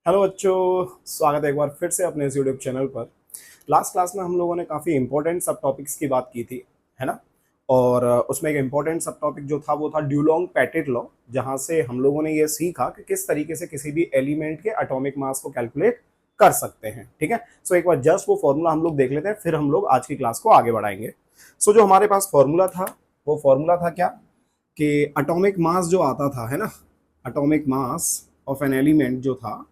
Hello बच्चों, स्वागत है एक बार फिर से अपने इस यूट्यूब चैनल पर। लास्ट क्लास में हम लोगों ने काफ़ी इंपॉर्टेंट सब टॉपिक्स की बात की थी, है ना। और उसमें एक इंपॉर्टेंट सब टॉपिक जो था वो था ड्यूलोंग पेटिट लॉ, जहां से हम लोगों ने ये सीखा कि किस तरीके से किसी भी एलिमेंट के एटॉमिक मास को कैलकुलेट कर सकते हैं। ठीक है, सो एक बार जस्ट वो फॉर्मूला हम लोग देख लेते हैं, फिर हम लोग आज की क्लास को आगे बढ़ाएंगे। सो जो हमारे पास फॉर्मूला था वो फॉर्मूला था क्या, कि एटॉमिक मास जो आता था, है ना, atomic mass of an element जो था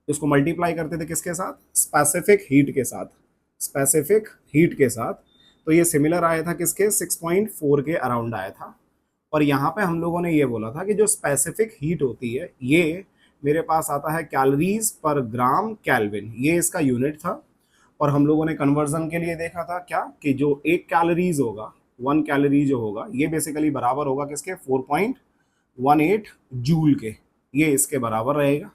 उसको मल्टीप्लाई करते थे किसके साथ, स्पेसिफिक हीट के साथ, स्पेसिफिक हीट के साथ। तो ये सिमिलर आया था किसके, 6.4 के अराउंड आया था। और यहाँ पे हम लोगों ने ये बोला था कि जो स्पेसिफिक हीट होती है ये मेरे पास आता है कैलोरीज पर ग्राम केल्विन, ये इसका यूनिट था। और हम लोगों ने कन्वर्जन के लिए देखा था क्या, कि जो एक कैलोरीज होगा, 1 कैलोरी जो होगा ये बेसिकली बराबर होगा किसके, 4.18 जूल के, ये इसके बराबर रहेगा।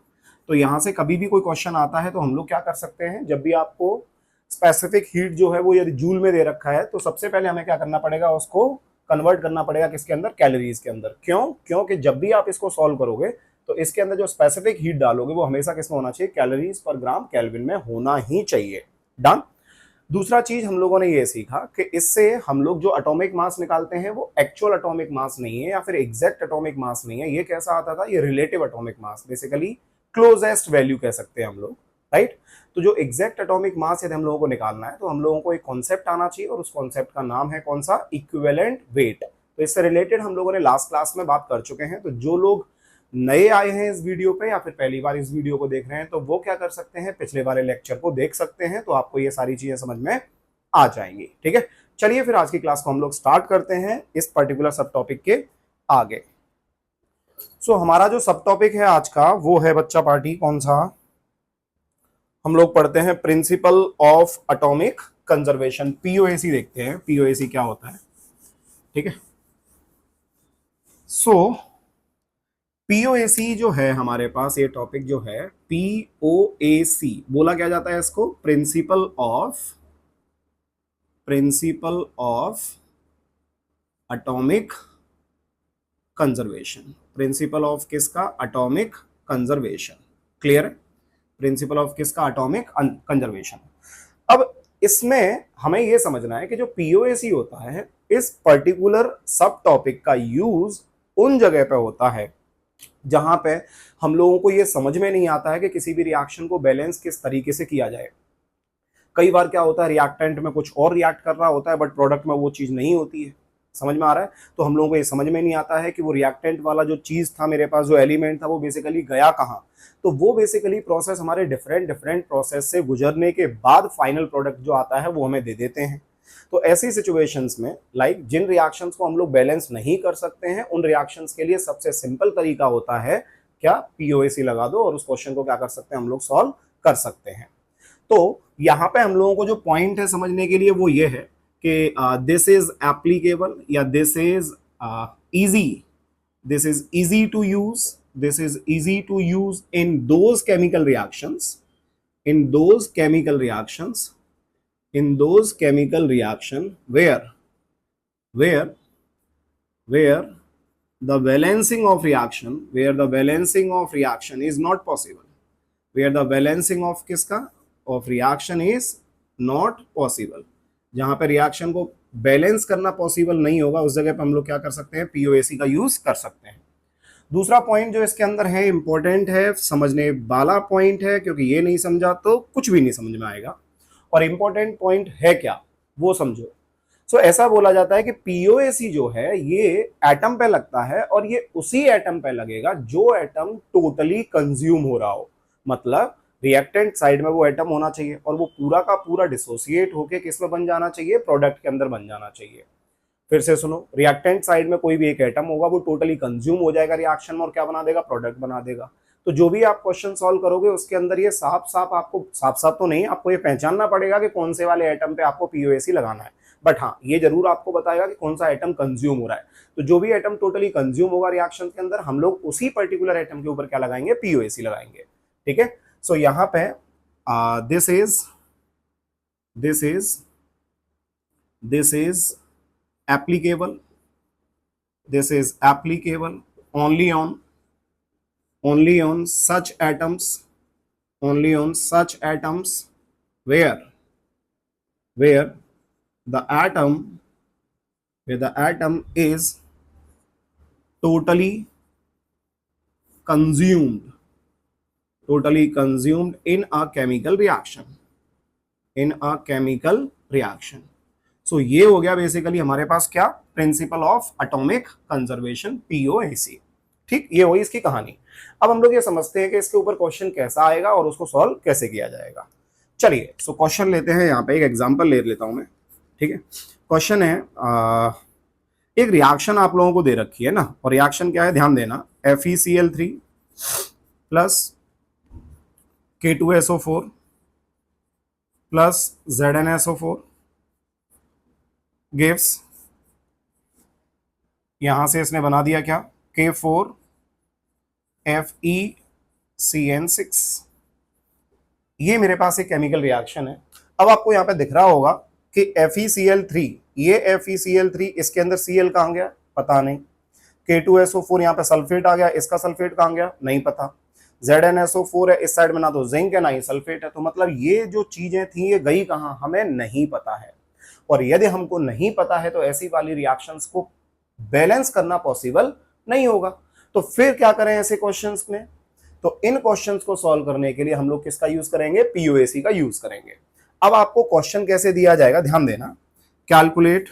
तो यहाँ से कभी भी कोई क्वेश्चन आता है तो हम लोग क्या कर सकते हैं, जब भी आपको स्पेसिफिक हीट जो है वो यदि जूल में दे रखा है तो सबसे पहले हमें क्या करना पड़ेगा, उसको कन्वर्ट करना पड़ेगा किसके अंदर, कैलोरीज के अंदर। क्यों, क्योंकि जब भी आप इसको सॉल्व करोगे तो इसके अंदर जो स्पेसिफिक हीट डालोगे वो हमेशा किसमें होना चाहिए, कैलोरीज पर ग्राम केल्विन में होना ही चाहिए। डन। दूसरा चीज हम लोगों ने ये सीखा कि इससे हम लोग जो एटॉमिक मास निकालते हैं वो एक्चुअल एटॉमिक मास नहीं है या फिर एग्जैक्ट एटॉमिक मास नहीं है, ये कैसा आता था, ये relative atomic mass, basically closest value कह सकते हैं हम लोग, राइट। तो जो एग्जैक्ट एटॉमिक मास यदि हम लोगों को निकालना है तो हम लोगों को एक कॉन्सेप्ट आना चाहिए और उस कॉन्सेप्ट का नाम है कौन सा, इक्विवेलेंट वेट। तो इससे रिलेटेड हम लोगों ने लास्ट क्लास में बात कर चुके हैं। तो जो लोग नए आए हैं इस वीडियो पे या फिर पहली बार इस वीडियो को देख रहे हैं तो वो क्या कर सकते हैं, पिछले वाले लेक्चर को देख सकते हैं, तो आपको ये सारी चीजें समझ में आ जाएंगी। ठीक है, चलिए फिर आज की क्लास को हम लोग स्टार्ट करते हैं इस पर्टिकुलर सब टॉपिक के आगे। हमारा जो सब टॉपिक है आज का वो है बच्चा पार्टी कौन सा, हम लोग पढ़ते हैं principle of atomic conservation, POAC देखते हैं पीओएसी क्या होता है। ठीक है, सो पीओएसी जो है हमारे पास, ये टॉपिक जो है पीओएसी बोला क्या जाता है इसको, principle of atomic conservation, principle of किसका, एटॉमिक कंजर्वेशन। क्लियर है, प्रिंसिपल ऑफ किसका, एटॉमिक कंजर्वेशन। अब इसमें हमें यह समझना है कि जो पीओएसी होता है इस पर्टिकुलर सब टॉपिक का यूज उन जगह पे होता है जहां पे हम लोगों को यह समझ में नहीं आता है कि किसी भी रिएक्शन को बैलेंस किस तरीके से किया जाए। कई बार क्या होता है, रिएक्टेंट में कुछ और रिएक्ट कर रहा होता है बट प्रोडक्ट में वो चीज नहीं होती है, समझ में आ रहा है। तो हम लोगों को ये समझ में नहीं आता है कि वो रिएक्टेंट वाला जो चीज था मेरे पास, जो एलिमेंट था, वो बेसिकली गया कहाँ। तो वो बेसिकली प्रोसेस हमारे डिफरेंट डिफरेंट प्रोसेस से गुजरने के बाद फाइनल प्रोडक्ट जो आता है वो हमें दे देते हैं। तो ऐसी सिचुएशंस में लाइक जिन रिएक्शंस को हम लोग बैलेंस नहीं कर सकते हैं उन रिएक्शंस के लिए सबसे सिंपल तरीका होता है क्या, पीओएसी लगा दो और उस क्वेश्चन को क्या कर सकते हैं, हम लोग सॉल्व कर सकते हैं। तो यहां पे हम लोगों को जो पॉइंट है समझने के लिए वो ये है कि दिस इज एप्लीकेबल या this is easy, this is easy to use, this is easy to use in those chemical reactions, in those chemical reactions, in those chemical reaction where where the balancing of reaction, where the balancing of reaction is not possible, where the balancing of किसका, of reaction is not possible, जहां पे reaction को balance करना possible नहीं होगा उस जगह पे हम लोग क्या कर सकते हैं, पीओएसी का यूज कर सकते हैं। दूसरा पॉइंट जो इसके अंदर है, इंपॉर्टेंट है, समझने वाला पॉइंट है, क्योंकि ये नहीं समझा तो कुछ भी नहीं समझ में आएगा। और इंपॉर्टेंट पॉइंट है क्या वो समझो। ऐसा बोला जाता है कि पीओएसी जो है ये एटम पे लगता है और ये उसी एटम पे लगेगा जो एटम टोटली कंज्यूम हो रहा हो। मतलब रिएक्टेंट साइड में वो एटम होना चाहिए और वो पूरा का पूरा डिसोसिएट होके किस में बन जाना चाहिए, प्रोडक्ट के अंदर बन जाना चाहिए। फिर से सुनो, रिएक्टेंट साइड में कोई भी एक एटम होगा वो टोटली कंज्यूम हो जाएगा रिएक्शन में और क्या बना देगा, प्रोडक्ट बना देगा। तो जो भी आप क्वेश्चन सॉल्व करोगे उसके अंदर ये साफ साफ आपको, साफ साफ तो नहीं, आपको ये पहचानना पड़ेगा कि कौन से वाले एटम पे आपको पीओएसी लगाना है। बट हाँ, ये जरूर आपको बताएगा कि कौन सा एटम कंज्यूम हो रहा है। तो जो भी एटम टोटली कंज्यूम होगा रिएक्शन के अंदर, हम लोग उसी पर्टिकुलर एटम के ऊपर क्या लगाएंगे, पीओएसी लगाएंगे। ठीक है, सो यहाँ पे this is this is this is applicable, this is applicable only on such atoms, only on such atoms where the atom is totally consumed in a chemical reaction, सो ये हो गया बेसिकली हमारे पास क्या, principle of atomic conservation, POAC. ठीक, ये वही इसकी कहानी। अब हम लोग ये समझते हैं कि इसके ऊपर क्वेश्चन कैसा आएगा और उसको सॉल्व कैसे किया जाएगा। चलिए, सो क्वेश्चन लेते हैं, यहाँ पे एक एग्जांपल ले लेता हूं मैं। ठीक है, क्वेश्चन है एक रिएक्शन आप लोगों को दे रखी है ना, और रिएक्शन क्या है, ध्यान देना, FeCl3 plus K2SO4 plus ZnSO4 gives, यहां से इसने बना दिया क्या, K4FeCN6। ये मेरे पास एक केमिकल रिएक्शन है। अब आपको यहां पे दिख रहा होगा कि FeCl3, ये FeCl3, इसके अंदर Cl कहां गया, पता नहीं। K2SO4 यहाँ पे सल्फेट आ गया, इसका सल्फेट कहां गया, नहीं पता। ZnSO4 है इस साइड में, ना तो जिंक है ना ही सल्फेट है, तो मतलब ये जो चीजें थी ये गई कहां, हमें नहीं पता है। और यदि हमको नहीं पता है तो ऐसी वाली रिएक्शंस को बैलेंस करना पॉसिबल नहीं होगा। तो फिर क्या करें ऐसे क्वेश्चंस में, तो इन क्वेश्चंस को सॉल्व करने के लिए हम लोग किसका यूज करेंगे, पीओएसी का यूज करेंगे। अब आपको क्वेश्चन कैसे दिया जाएगा, ध्यान देना, calculate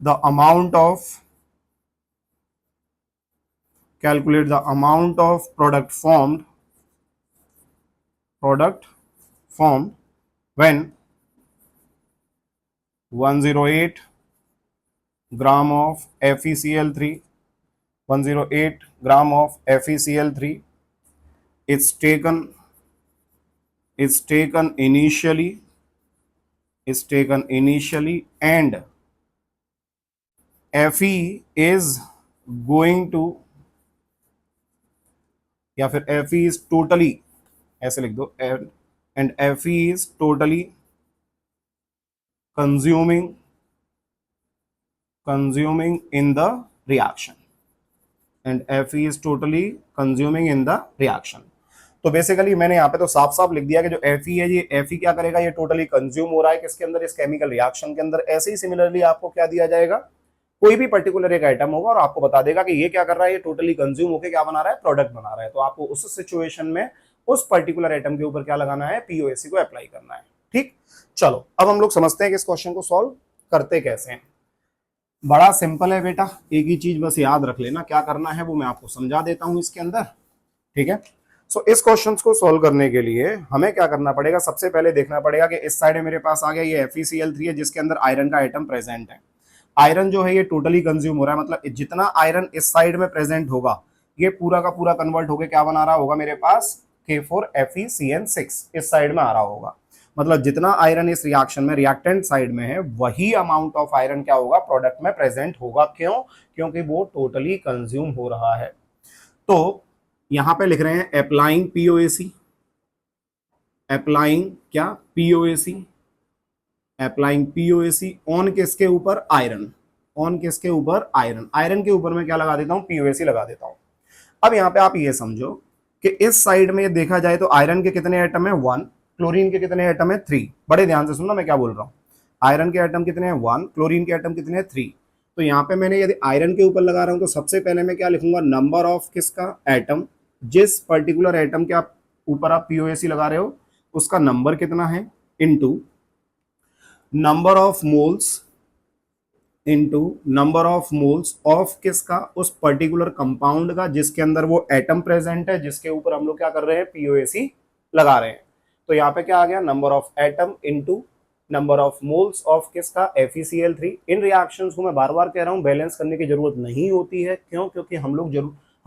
the amount of product formed when 108 gram of FeCl3 is taken initially and Fe is going to, या फिर Fe is totally, ऐसे लिख दो, and Fe is totally consuming in the reaction, तो बेसिकली मैंने यहाँ पे तो साफ साफ लिख दिया कि जो Fe है, ये Fe क्या करेगा, ये टोटली कंज्यूम हो रहा है किसके अंदर, इस केमिकल रिएक्शन के अंदर। ऐसे ही सिमिलरली आपको क्या दिया जाएगा, कोई भी पर्टिकुलर एक आइटम होगा और आपको बता देगा कि ये क्या कर रहा है, ये टोटली कंज्यूम होकर क्या बना रहा है, प्रोडक्ट बना रहा है। तो आपको उस सिचुएशन में उस पर्टिकुलर आइटम के ऊपर क्या लगाना है, पीओएसी को अप्लाई करना है। ठीक, चलो अब हम लोग समझते हैं कि इस क्वेश्चन को सॉल्व करते कैसे हैं। बड़ा सिंपल है बेटा, एक ही चीज बस याद रख लेना, क्या करना है वो मैं आपको समझा देता हूं इसके अंदर। ठीक है, सो इस क्वेश्चन को सॉल्व करने के लिए हमें क्या करना पड़ेगा, सबसे पहले देखना पड़ेगा कि इस साइड मेरे पास आ गया ये FeCl3 है, जिसके अंदर आयरन का आइटम प्रेजेंट है। आयरन जो है ये टोटली कंज्यूम हो रहा है, मतलब जितना आयरन इस साइड में प्रेजेंट होगा ये पूरा का पूरा कन्वर्ट होकर क्या बना रहा होगा, मेरे पास K4FeCN6 इस साइड में आ रहा होगा। मतलब जितना आयरन इस रिएक्शन में रिएक्टेंट साइड में है, वही अमाउंट ऑफ आयरन क्या होगा, प्रोडक्ट में प्रेजेंट होगा। क्यों, क्योंकि वो टोटली कंज्यूम हो रहा है। तो यहां पे लिख रहे हैं अप्लाइंग पीओएसी, अप्लाइंग क्या, पीओएसी, अप्लाइंग पीओएसी ऑन किसके ऊपर, आयरन, ऑन किसके ऊपर, आयरन, आयरन के ऊपर मैं क्या लगा देता हूं, पीओएसी लगा देता हूं। अब यहां पे आप ये समझो कि इस साइड में देखा जाए तो आयरन के कितने एटम है, 1, क्लोरीन के कितने एटम है, 3। बड़े ध्यान से सुनना मैं क्या बोल रहा हूं, आयरन के एटम कितने हैं, 1, क्लोरीन के एटम कितने हैं, 3। तो यहाँ पे मैंने यदि आयरन के ऊपर लगा रहा हूं तो सबसे पहले मैं क्या लिखूंगा, नंबर ऑफ किसका, एटम, जिस पर्टिकुलर एटम के आप ऊपर आप पीओएसी लगा रहे हो उसका नंबर कितना है, into number of moles of किसका, उस पर्टिकुलर कंपाउंड का जिसके अंदर वो एटम प्रेजेंट है, जिसके ऊपर हम लोग क्या कर रहे हैं, पीओएसी लगा रहे हैं। तो यहाँ पे क्या आ गया, number of atom into number of moles of किसका, FeCl3। इन रिएक्शंस को मैं बार बार कह रहा हूँ बैलेंस करने की जरूरत नहीं होती है। क्यों, क्योंकि हम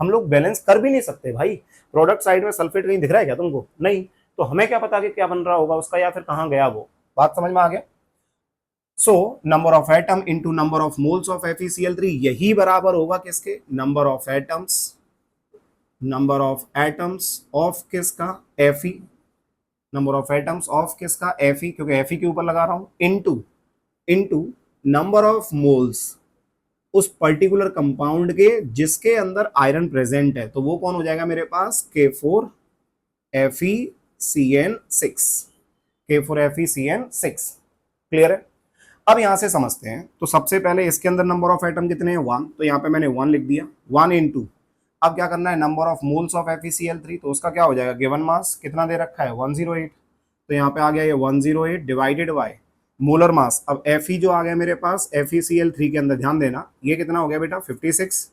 लोग बैलेंस कर भी नहीं सकते भाई। प्रोडक्ट साइड में सल्फेट कहीं दिख रहा है क्या तुमको, नहीं, तो हमें क्या पता कि क्या बन रहा होगा उसका, या फिर कहाँ गया वो, बात समझ में आ गया। So number of atom into number of moles of FeCl3, यही बराबर होगा किसके, नंबर ऑफ एटम्स ऑफ किसका, Fe, number of atoms of किसका, Fe, क्योंकि Fe के ऊपर लगा रहा हूं, इनटू नंबर ऑफ मोल्स उस पर्टिकुलर कंपाउंड के जिसके अंदर आयरन प्रेजेंट है, तो वो कौन हो जाएगा मेरे पास, K4FeCN6, K4FeCN6। क्लियर है। अब यहां से समझते हैं, तो सबसे पहले इसके अंदर नंबर ऑफ एटम कितने हैं, 1, तो यहाँ पे मैंने 1 लिख दिया, 1 इंटू, अब क्या करना है, number of moles of FeCl3, तो उसका क्या हो जाएगा, गिवन मास कितना दे रखा है 108, तो यहाँ पे आ गया ये 108 डिवाइडेड बाय मोलर मास। अब Fe जो आ गया मेरे पास FeCl3 के अंदर, ध्यान देना ये कितना हो गया बेटा 56,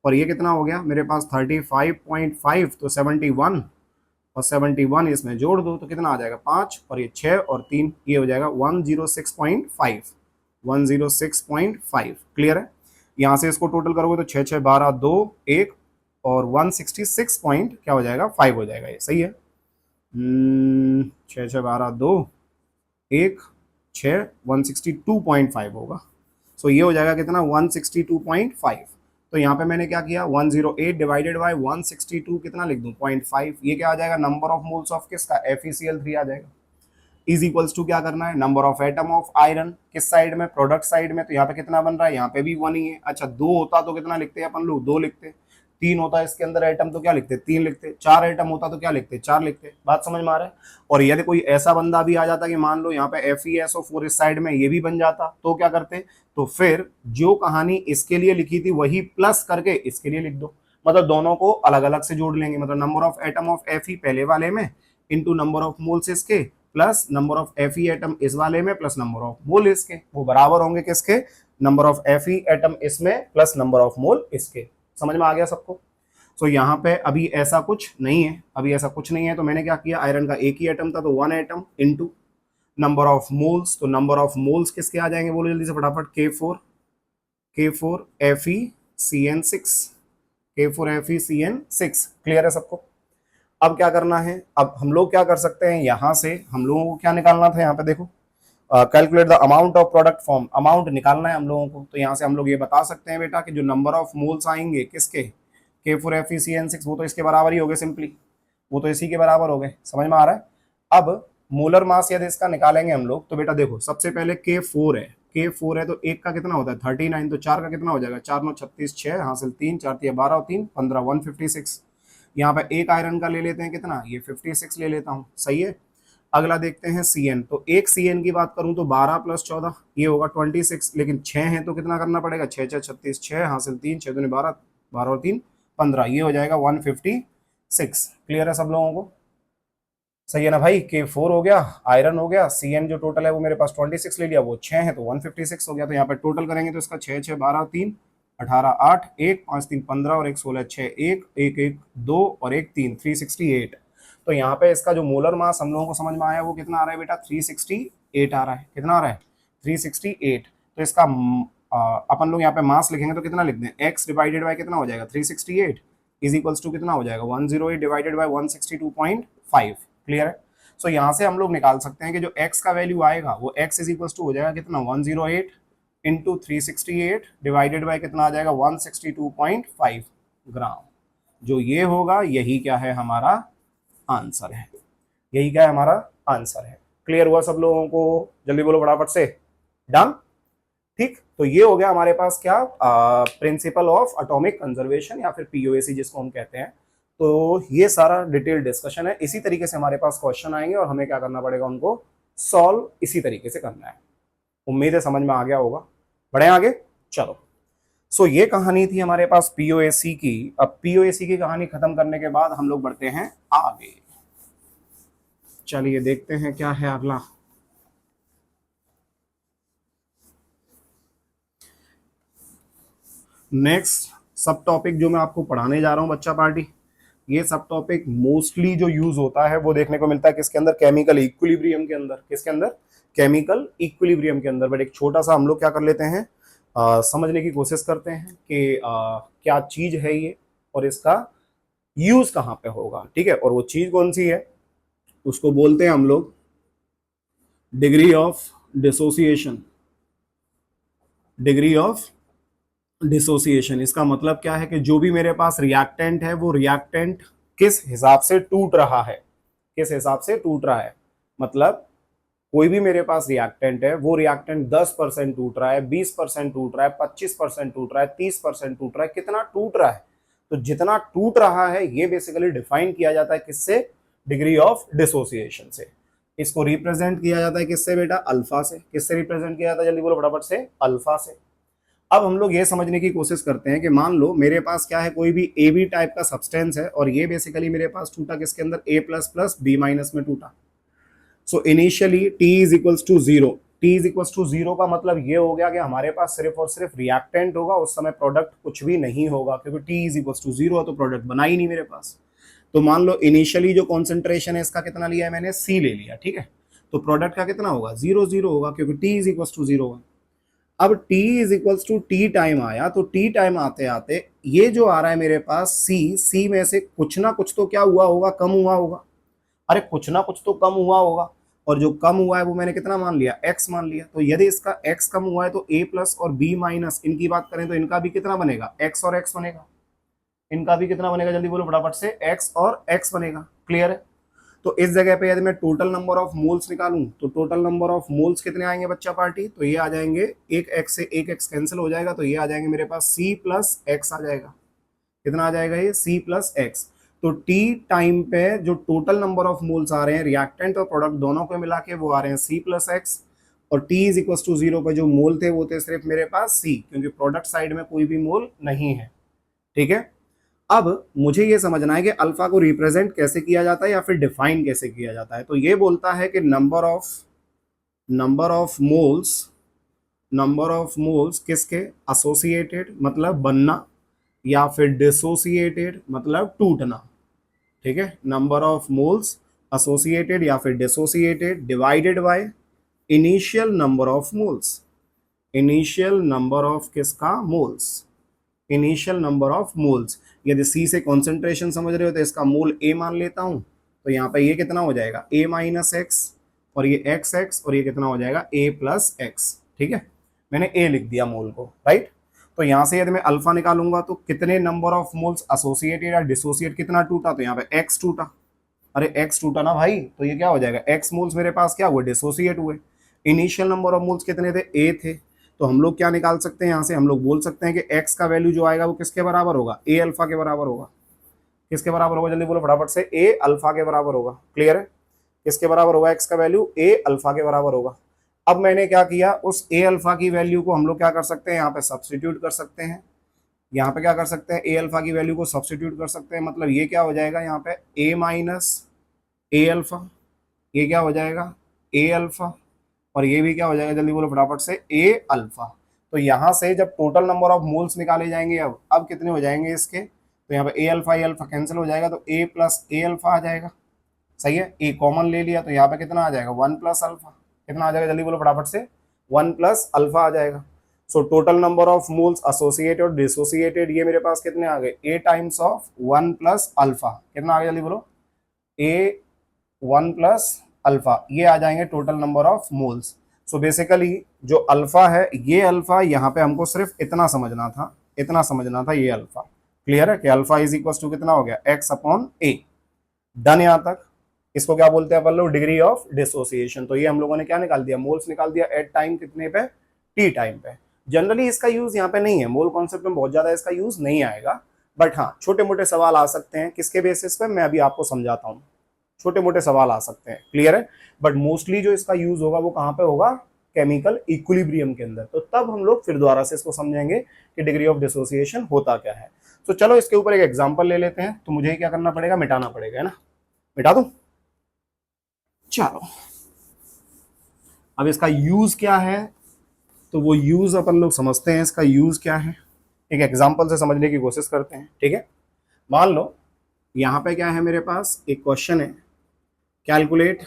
और ये कितना हो गया मेरे पास 35.5, तो 71, और 71 इसमें जोड़ दो तो कितना आ जाएगा 5, और ये 6 और 3, ये हो जाएगा 106.5, 106.5। क्लियर है। यहाँ से इसको टोटल करोगे तो 6 6 12 2 1 और 166 पॉइंट क्या हो जाएगा 5 हो जाएगा, ये सही है। 6 6 12 2 1 6 162.5 होगा। सो ये हो जाएगा कितना 162.5। तो यहाँ पे मैंने क्या किया 108 डिवाइडेड बाय 162 कितना लिख दूं 0.5, ये क्या आ जाएगा नंबर ऑफ मोल्स ऑफ किसका FeCl3 आ जाएगा, इज इक्वल्स टू क्या करना है number of atom of iron किस साइड में, प्रोडक्ट साइड में, तो यहाँ पे कितना बन रहा है, यहाँ पे भी 1 ही है। अच्छा 2 होता तो कितना लिखते हैं अपन लोग, 2 लिखते, 3 होता है इसके अंदर एटम तो क्या लिखते 3 लिखते, 4 एटम होता तो क्या लिखते 4 लिखते। बात समझ में आ रहा है। और यदि कोई ऐसा बंदा भी आ जाता कि मान लो यहाँ पे FeSO4 इस साइड में ये भी बन जाता तो क्या करते, तो फिर जो कहानी इसके लिए लिखी थी वही प्लस करके इसके लिए लिख दो, मतलब दोनों को अलग अलग से जोड़ लेंगे, मतलब number of atom of Fe पहले वाले में इंटू नंबर ऑफ मोल्स इसके plus number of Fe atom इस वाले में प्लस नंबर ऑफ मोल इसके, वो बराबर होंगे किसके, नंबर ऑफ Fe एटम इसमें प्लस नंबर ऑफ मोल इसके। समझ में आ गया सबको। सो यहाँ पे अभी ऐसा कुछ नहीं है, अभी ऐसा कुछ नहीं है, तो मैंने क्या किया, आयरन का एक ही एटम था तो 1 atom into number of moles, तो नंबर ऑफ मोल्स किसके आ जाएंगे बोलो जल्दी से फटाफट, K4FeCN6, K4FeCN6। क्लियर है सबको। अब क्या करना है, अब हम लोग क्या कर सकते हैं, यहां से हम लोगों को क्या निकालना था, यहाँ पे देखो calculate the amount of product form, amount निकालना है हम लोगों को। तो यहाँ से हम लोग ये बता सकते हैं बेटा कि जो नंबर ऑफ मोल्स आएंगे किसके K4FeCN6 वो तो इसके बराबर ही हो गए, सिंपली वो तो इसी के बराबर हो गए। समझ में आ रहा है। अब मोलर मास यदि इसका निकालेंगे हम लोग, तो बेटा देखो सबसे पहले K4 है, K4 है तो एक का कितना होता है 39, तो 4 का कितना हो जाएगा 4 9 36 6 हासिल 3 4 12 और 3 15 156। यहाँ पे एक आयरन का ले लेते हैं कितना, ये 56 ले लेता हूँ, सही है। अगला देखते हैं Cn, तो एक Cn की बात करूं तो 12 + 14 ये होगा 26, लेकिन 6 है तो कितना करना पड़ेगा 6 6 36 6 हासिल 3 6 2 12 12 और 3 15, ये हो जाएगा 156। क्लियर है सब लोगों को, सही है ना भाई। K4 हो गया, आयरन हो गया, Cn जो टोटल है वो मेरे पास 26 ले लिया, वो 6 है तो 156 हो गया। तो यहाँ पे टोटल करेंगे तो इसका 6 6 12 3 18 8 1 5 3 15 और 1 16 6 1 1 1 2 और 1 3 368। तो यहाँ पे इसका जो मोलर मास हम लोगों को समझ में आया वो कितना आ रहा है बेटा 368 आ रहा है। कितना आ रहा है 368। तो इसका अपन लोग यहाँ पे मास लिखेंगे तो कितना लिख दें, x डिवाइडेड बाय कितना हो जाएगा 368 इज इक्वल्स टू कितना हो जाएगा 108 डिवाइडेड बाय 162.5। क्लियर है। सो यहाँ से हम लोग निकाल सकते हैं कि जो x का वैल्यू आएगा वो x इज इक्वल्स टू हो जाएगा कितना 108 इंटू 368 डिवाइडेड बाय कितना आ जाएगा 162.5 ग्राम। जो ये होगा यही क्या है हमारा आंसर है, यही क्या है हमारा आंसर है। क्लियर हुआ सब लोगों को, जल्दी बोलो फटाफट से, डन। ठीक, तो ये हो गया हमारे पास क्या प्रिंसिपल ऑफ एटॉमिक कंजर्वेशन या फिर पीओएसी जिसको हम कहते हैं। तो ये सारा डिटेल डिस्कशन है। इसी तरीके से हमारे पास क्वेश्चन आएंगे और हमें क्या करना पड़ेगा, उनको सॉल्व इसी तरीके से करना है। उम्मीद है समझ में आ गया होगा। बढ़े आगे, चलो। सो ये कहानी थी हमारे पास पीओएसी की। अब पीओएसी की कहानी खत्म करने के बाद हम लोग बढ़ते हैं आगे। चलिए देखते हैं क्या है अगला। नेक्स्ट सब टॉपिक जो मैं आपको पढ़ाने जा रहा हूं बच्चा पार्टी, ये सब टॉपिक मोस्टली जो यूज होता है वो देखने को मिलता है किसके अंदर, केमिकल इक्विलिब्रियम के अंदर। किसके अंदर, केमिकल इक्विलिब्रियम के अंदर। बट एक छोटा सा हम लोग क्या कर लेते हैं, समझने की कोशिश करते हैं कि क्या चीज है ये और इसका यूज कहाँ पे होगा। ठीक है, और वो चीज कौन सी है उसको बोलते हैं हम लोग degree of dissociation. Degree of dissociation, इसका मतलब क्या है कि जो भी मेरे पास रिएक्टेंट है वो रिएक्टेंट किस हिसाब से टूट रहा है, किस हिसाब से टूट रहा है। मतलब कोई भी मेरे पास रिएक्टेंट है, वो रिएक्टेंट 10% टूट रहा है, 20% टूट रहा है, 25% टूट रहा है, 30% टूट रहा है, कितना टूट रहा है? तो जितना टूट रहा है ये बेसिकली डिफाइन किया जाता है किससे? डिग्री ऑफ डिसोसिएशन से। इसको रिप्रेजेंट किया जाता है किससे बेटा? अल्फा से। किससे रिप्रेजेंट किया जाता है? जल्दी बोलो फटाफट से। अल्फा से। अब हम लोग ये समझने की कोशिश करते हैं कि मान लो मेरे पास क्या है, कोई भी ए बी टाइप का सब्सटेंस है और ये बेसिकली मेरे पास टूटा किसके अंदर? A plus plus B minus में टूटा। So initially T is equals to zero. T is equals to zero का मतलब ये हो गया कि हमारे पास सिर्फ और सिर्फ रिएक्टेंट होगा, उस समय प्रोडक्ट कुछ भी नहीं होगा, क्योंकि T is equals to zero है तो प्रोडक्ट बना ही नहीं मेरे पास। तो मान लो इनिशियली जो कॉन्सेंट्रेशन है इसका कितना लिया है मैंने? सी ले लिया, ठीक है। तो प्रोडक्ट का कितना होगा? जीरो जीरो होगा, क्योंकि T is equals to zero है। अब t is equals to T time आया, तो टी टाइम आते आते ये जो आ रहा है मेरे पास सी में से कुछ ना कुछ तो क्या हुआ होगा? कम हुआ होगा। अरे कुछ ना कुछ तो कम हुआ होगा, और जो कम हुआ है वो मैंने कितना मान लिया? x मान लिया। तो यदि इसका x कम हुआ है तो a प्लस और b माइनस इनकी बात करें तो इनका भी कितना बनेगा? x और x बनेगा। इनका भी कितना बनेगा? जल्दी बोलो फटाफट से। x और x बनेगा। क्लियर है? तो इस जगह पे यदि मैं टोटल नंबर ऑफ मोल्स निकालूं तो टोटल नंबर ऑफ मोल्स कितने आएंगे बच्चा पार्टी? तो ये आ जाएंगे, एक x से एक x कैंसिल हो जाएगा, तो ये आ जाएंगे मेरे पास c प्लस एक्स आ जाएगा। कितना आ जाएगा ये? c plus x. तो t टाइम पे जो टोटल नंबर ऑफ मोल्स आ रहे हैं रिएक्टेंट और प्रोडक्ट दोनों को मिला के वो आ रहे हैं c प्लस एक्स, और t is equal to zero पे जो मोल थे वो थे सिर्फ मेरे पास c, क्योंकि प्रोडक्ट साइड में कोई भी मोल नहीं है। ठीक है। अब मुझे ये समझना है कि अल्फा को रिप्रेजेंट कैसे किया जाता है या फिर डिफाइन कैसे किया जाता है। तो ये बोलता है कि नंबर ऑफ मोल्स किसके? एसोसिएटेड मतलब बनना, या फिर डिसोसिएटेड मतलब टूटना। ठीक है। नंबर ऑफ मोल्स एसोसिएटेड या फिर dissociated divided by initial number of moles. Initial number of किसका? Moles. Initial number of moles. यदि सी से कॉन्सेंट्रेशन समझ रहे हो तो इसका मोल ए मान लेता हूं, तो यहाँ पे ये कितना हो जाएगा? ए माइनस एक्स, और ये एक्स एक्स, और ये कितना हो जाएगा? ए प्लस एक्स। ठीक है। मैंने ए लिख दिया मोल को, राइट। तो यहाँ से यदि मैं अल्फा निकालूंगा तो कितने नंबर ऑफ मोल्स एसोसिएटेड या डिसोसिएट कितना टूटा? तो यहाँ पे एक्स टूटा। अरे एक्स टूटा ना भाई, तो ये क्या हो जाएगा? एक्स मोल्स मेरे पास क्या हुए? डिसोसिएट हुए। इनिशियल नंबर ऑफ मोल्स कितने थे? ए थे। तो हम लोग क्या निकाल सकते हैं यहाँ से? हम लोग बोल सकते हैं कि x का वैल्यू जो आएगा वो किसके बराबर होगा? ए अल्फा के बराबर होगा। किसके बराबर होगा? जल्दी बोलो फटाफट से। ए अल्फा के बराबर होगा। क्लियर है? किसके बराबर होगा x का वैल्यू? ए अल्फा के बराबर होगा। अब मैंने क्या किया, उस ए अल्फा की वैल्यू को हम लोग क्या कर सकते हैं? यहाँ पे सब्सटीट्यूट कर सकते हैं। यहाँ पे क्या कर सकते हैं? ए अल्फा की वैल्यू को सब्सटीट्यूट कर सकते हैं, मतलब ये क्या हो जाएगा यहाँ पे? ए माइनस ए अल्फा। ये क्या हो जाएगा? ए अल्फा। और ये भी क्या हो जाएगा? जल्दी बोलो फटाफट से। ए अल्फा। तो यहाँ से जब टोटल नंबर ऑफ मोल्स निकाले जाएंगे, अब कितने हो जाएंगे इसके? तो यहाँ पे ए अल्फा कैंसिल हो जाएगा, तो ए प्लस ए अल्फा आ जाएगा। सही है। ए कॉमन ले लिया तो यहाँ पे कितना आ जाएगा? One plus alpha. कितना आ जाएगा? जल्दी बोलो फटाफट से। वन प्लस अल्फा आ जाएगा। So total number of moles associated और डिसोसिएटेड ये मेरे पास कितने आ गए? A times of one plus alpha. कितना आ गया? जल्दी बोलो। ए वन प्लस अल्फा, ये आ जाएंगे total number of moles. So basically जो अल्फा है, ये अल्फा यहाँ पे हमको सिर्फ इतना समझना था, ये अल्फा। क्लियर है कि अल्फा इज इक्वल टू कितना हो गया? एक्स अपॉन ए। डन यहाँ तक। इसको क्या बोलते हैं अपन लोग? Degree of dissociation. तो ये हम लोगों ने क्या निकाल दिया? मोल्स निकाल दिया एट टाइम कितने पे? टी टाइम पे। जनरली इसका यूज यहाँ पे नहीं है, मोल कॉन्सेप्ट में बहुत ज्यादा इसका यूज नहीं आएगा, बट हाँ छोटे मोटे सवाल आ सकते हैं। किसके बेसिस पे? मैं अभी आपको समझाता हूँ। छोटे मोटे सवाल आ सकते हैं। क्लियर है? बट मोस्टली जो इसका यूज होगा वो कहाँ पे होगा? केमिकल इक्विलिब्रियम के अंदर। तो तब हम लोग फिर दोबारा से इसको समझेंगे कि डिग्री ऑफ डिसोसिएशन होता क्या है। तो चलो इसके ऊपर एक एग्जांपल ले लेते हैं। तो मुझे क्या करना पड़ेगा? मिटाना पड़ेगा, है ना? मिटा दूं? चलो, अब इसका यूज क्या है, तो वो यूज अपन लोग समझते हैं। इसका यूज क्या है एक एग्जाम्पल से समझने की कोशिश करते हैं। ठीक है। मान लो यहाँ पे क्या है मेरे पास? एक क्वेश्चन है, calculate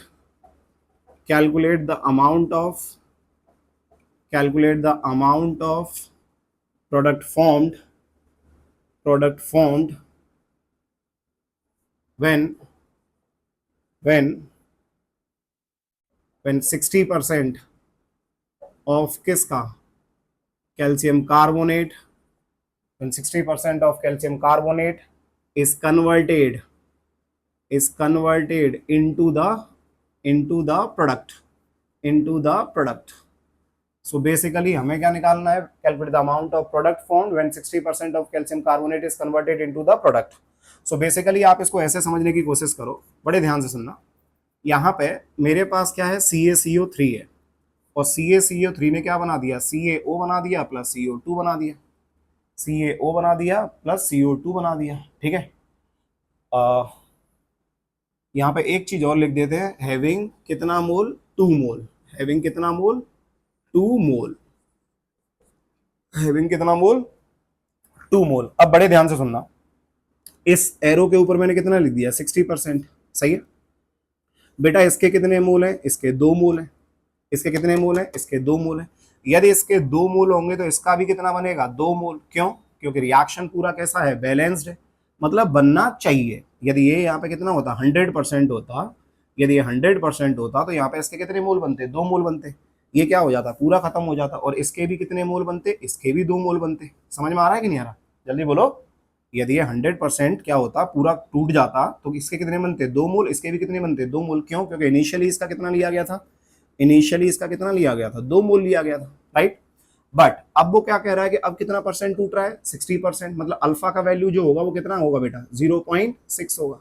the amount of product formed when 60% of किसका? Calcium carbonate, when 60% of calcium carbonate is converted into the product into the product. So basically हमें क्या निकालना है, calculate the amount of product formed when 60% of calcium carbonate is converted into the product. So basically आप इसको ऐसे समझने की कोशिश करो, बड़े ध्यान से सुनना। यहाँ पे मेरे पास क्या है, CaCO3 है, और CaCO3 ने क्या बना दिया, CaO बना दिया प्लस CO2 बना दिया, CaO बना दिया प्लस CO2 बना दिया। ठीक है, यहाँ पे एक चीज और लिख देते हैं, हैविंग कितना मोल, 2 मोल, हैविंग कितना मोल, 2 मोल, हैविंग कितना मोल, 2 मोल। अब बड़े ध्यान से सुनना, इस एरो के ऊपर मैंने कितना लिख दिया, 60%। सही है बेटा, इसके कितने मोल हैं, इसके 2 मोल हैं, इसके कितने मोल हैं, इसके 2 मोल हैं। यदि इसके 2 मोल होंगे तो इसका भी कितना बनेगा, 2 मोल। क्यों, क्योंकि रिएक्शन पूरा कैसा है, बैलेंस्ड है, मतलब बनना चाहिए। यदि ये यहाँ पे कितना होता, 100% होता, यदि ये 100% होता तो यहाँ पे इसके कितने मोल बनते, 2 मोल बनते, ये क्या हो जाता, पूरा खत्म हो जाता, और इसके भी कितने मोल बनते, इसके भी 2 मोल बनते। समझ में आ रहा है कि नहीं आ रहा, जल्दी बोलो। यदि ये 100% क्या होता, पूरा टूट जाता, तो इसके कितने बनते, 2 मोल, इसके भी कितने बनते, 2 मोल। क्यों, क्योंकि इनिशियली इसका कितना लिया गया था, इनिशियली इसका कितना लिया गया था, 2 मोल लिया गया था, राइट। बट अब वो क्या कह रहा है कि अब कितना परसेंट टूट रहा है, 60%, मतलब अल्फा का वैल्यू जो होगा वो कितना होगा बेटा, 0.6 होगा।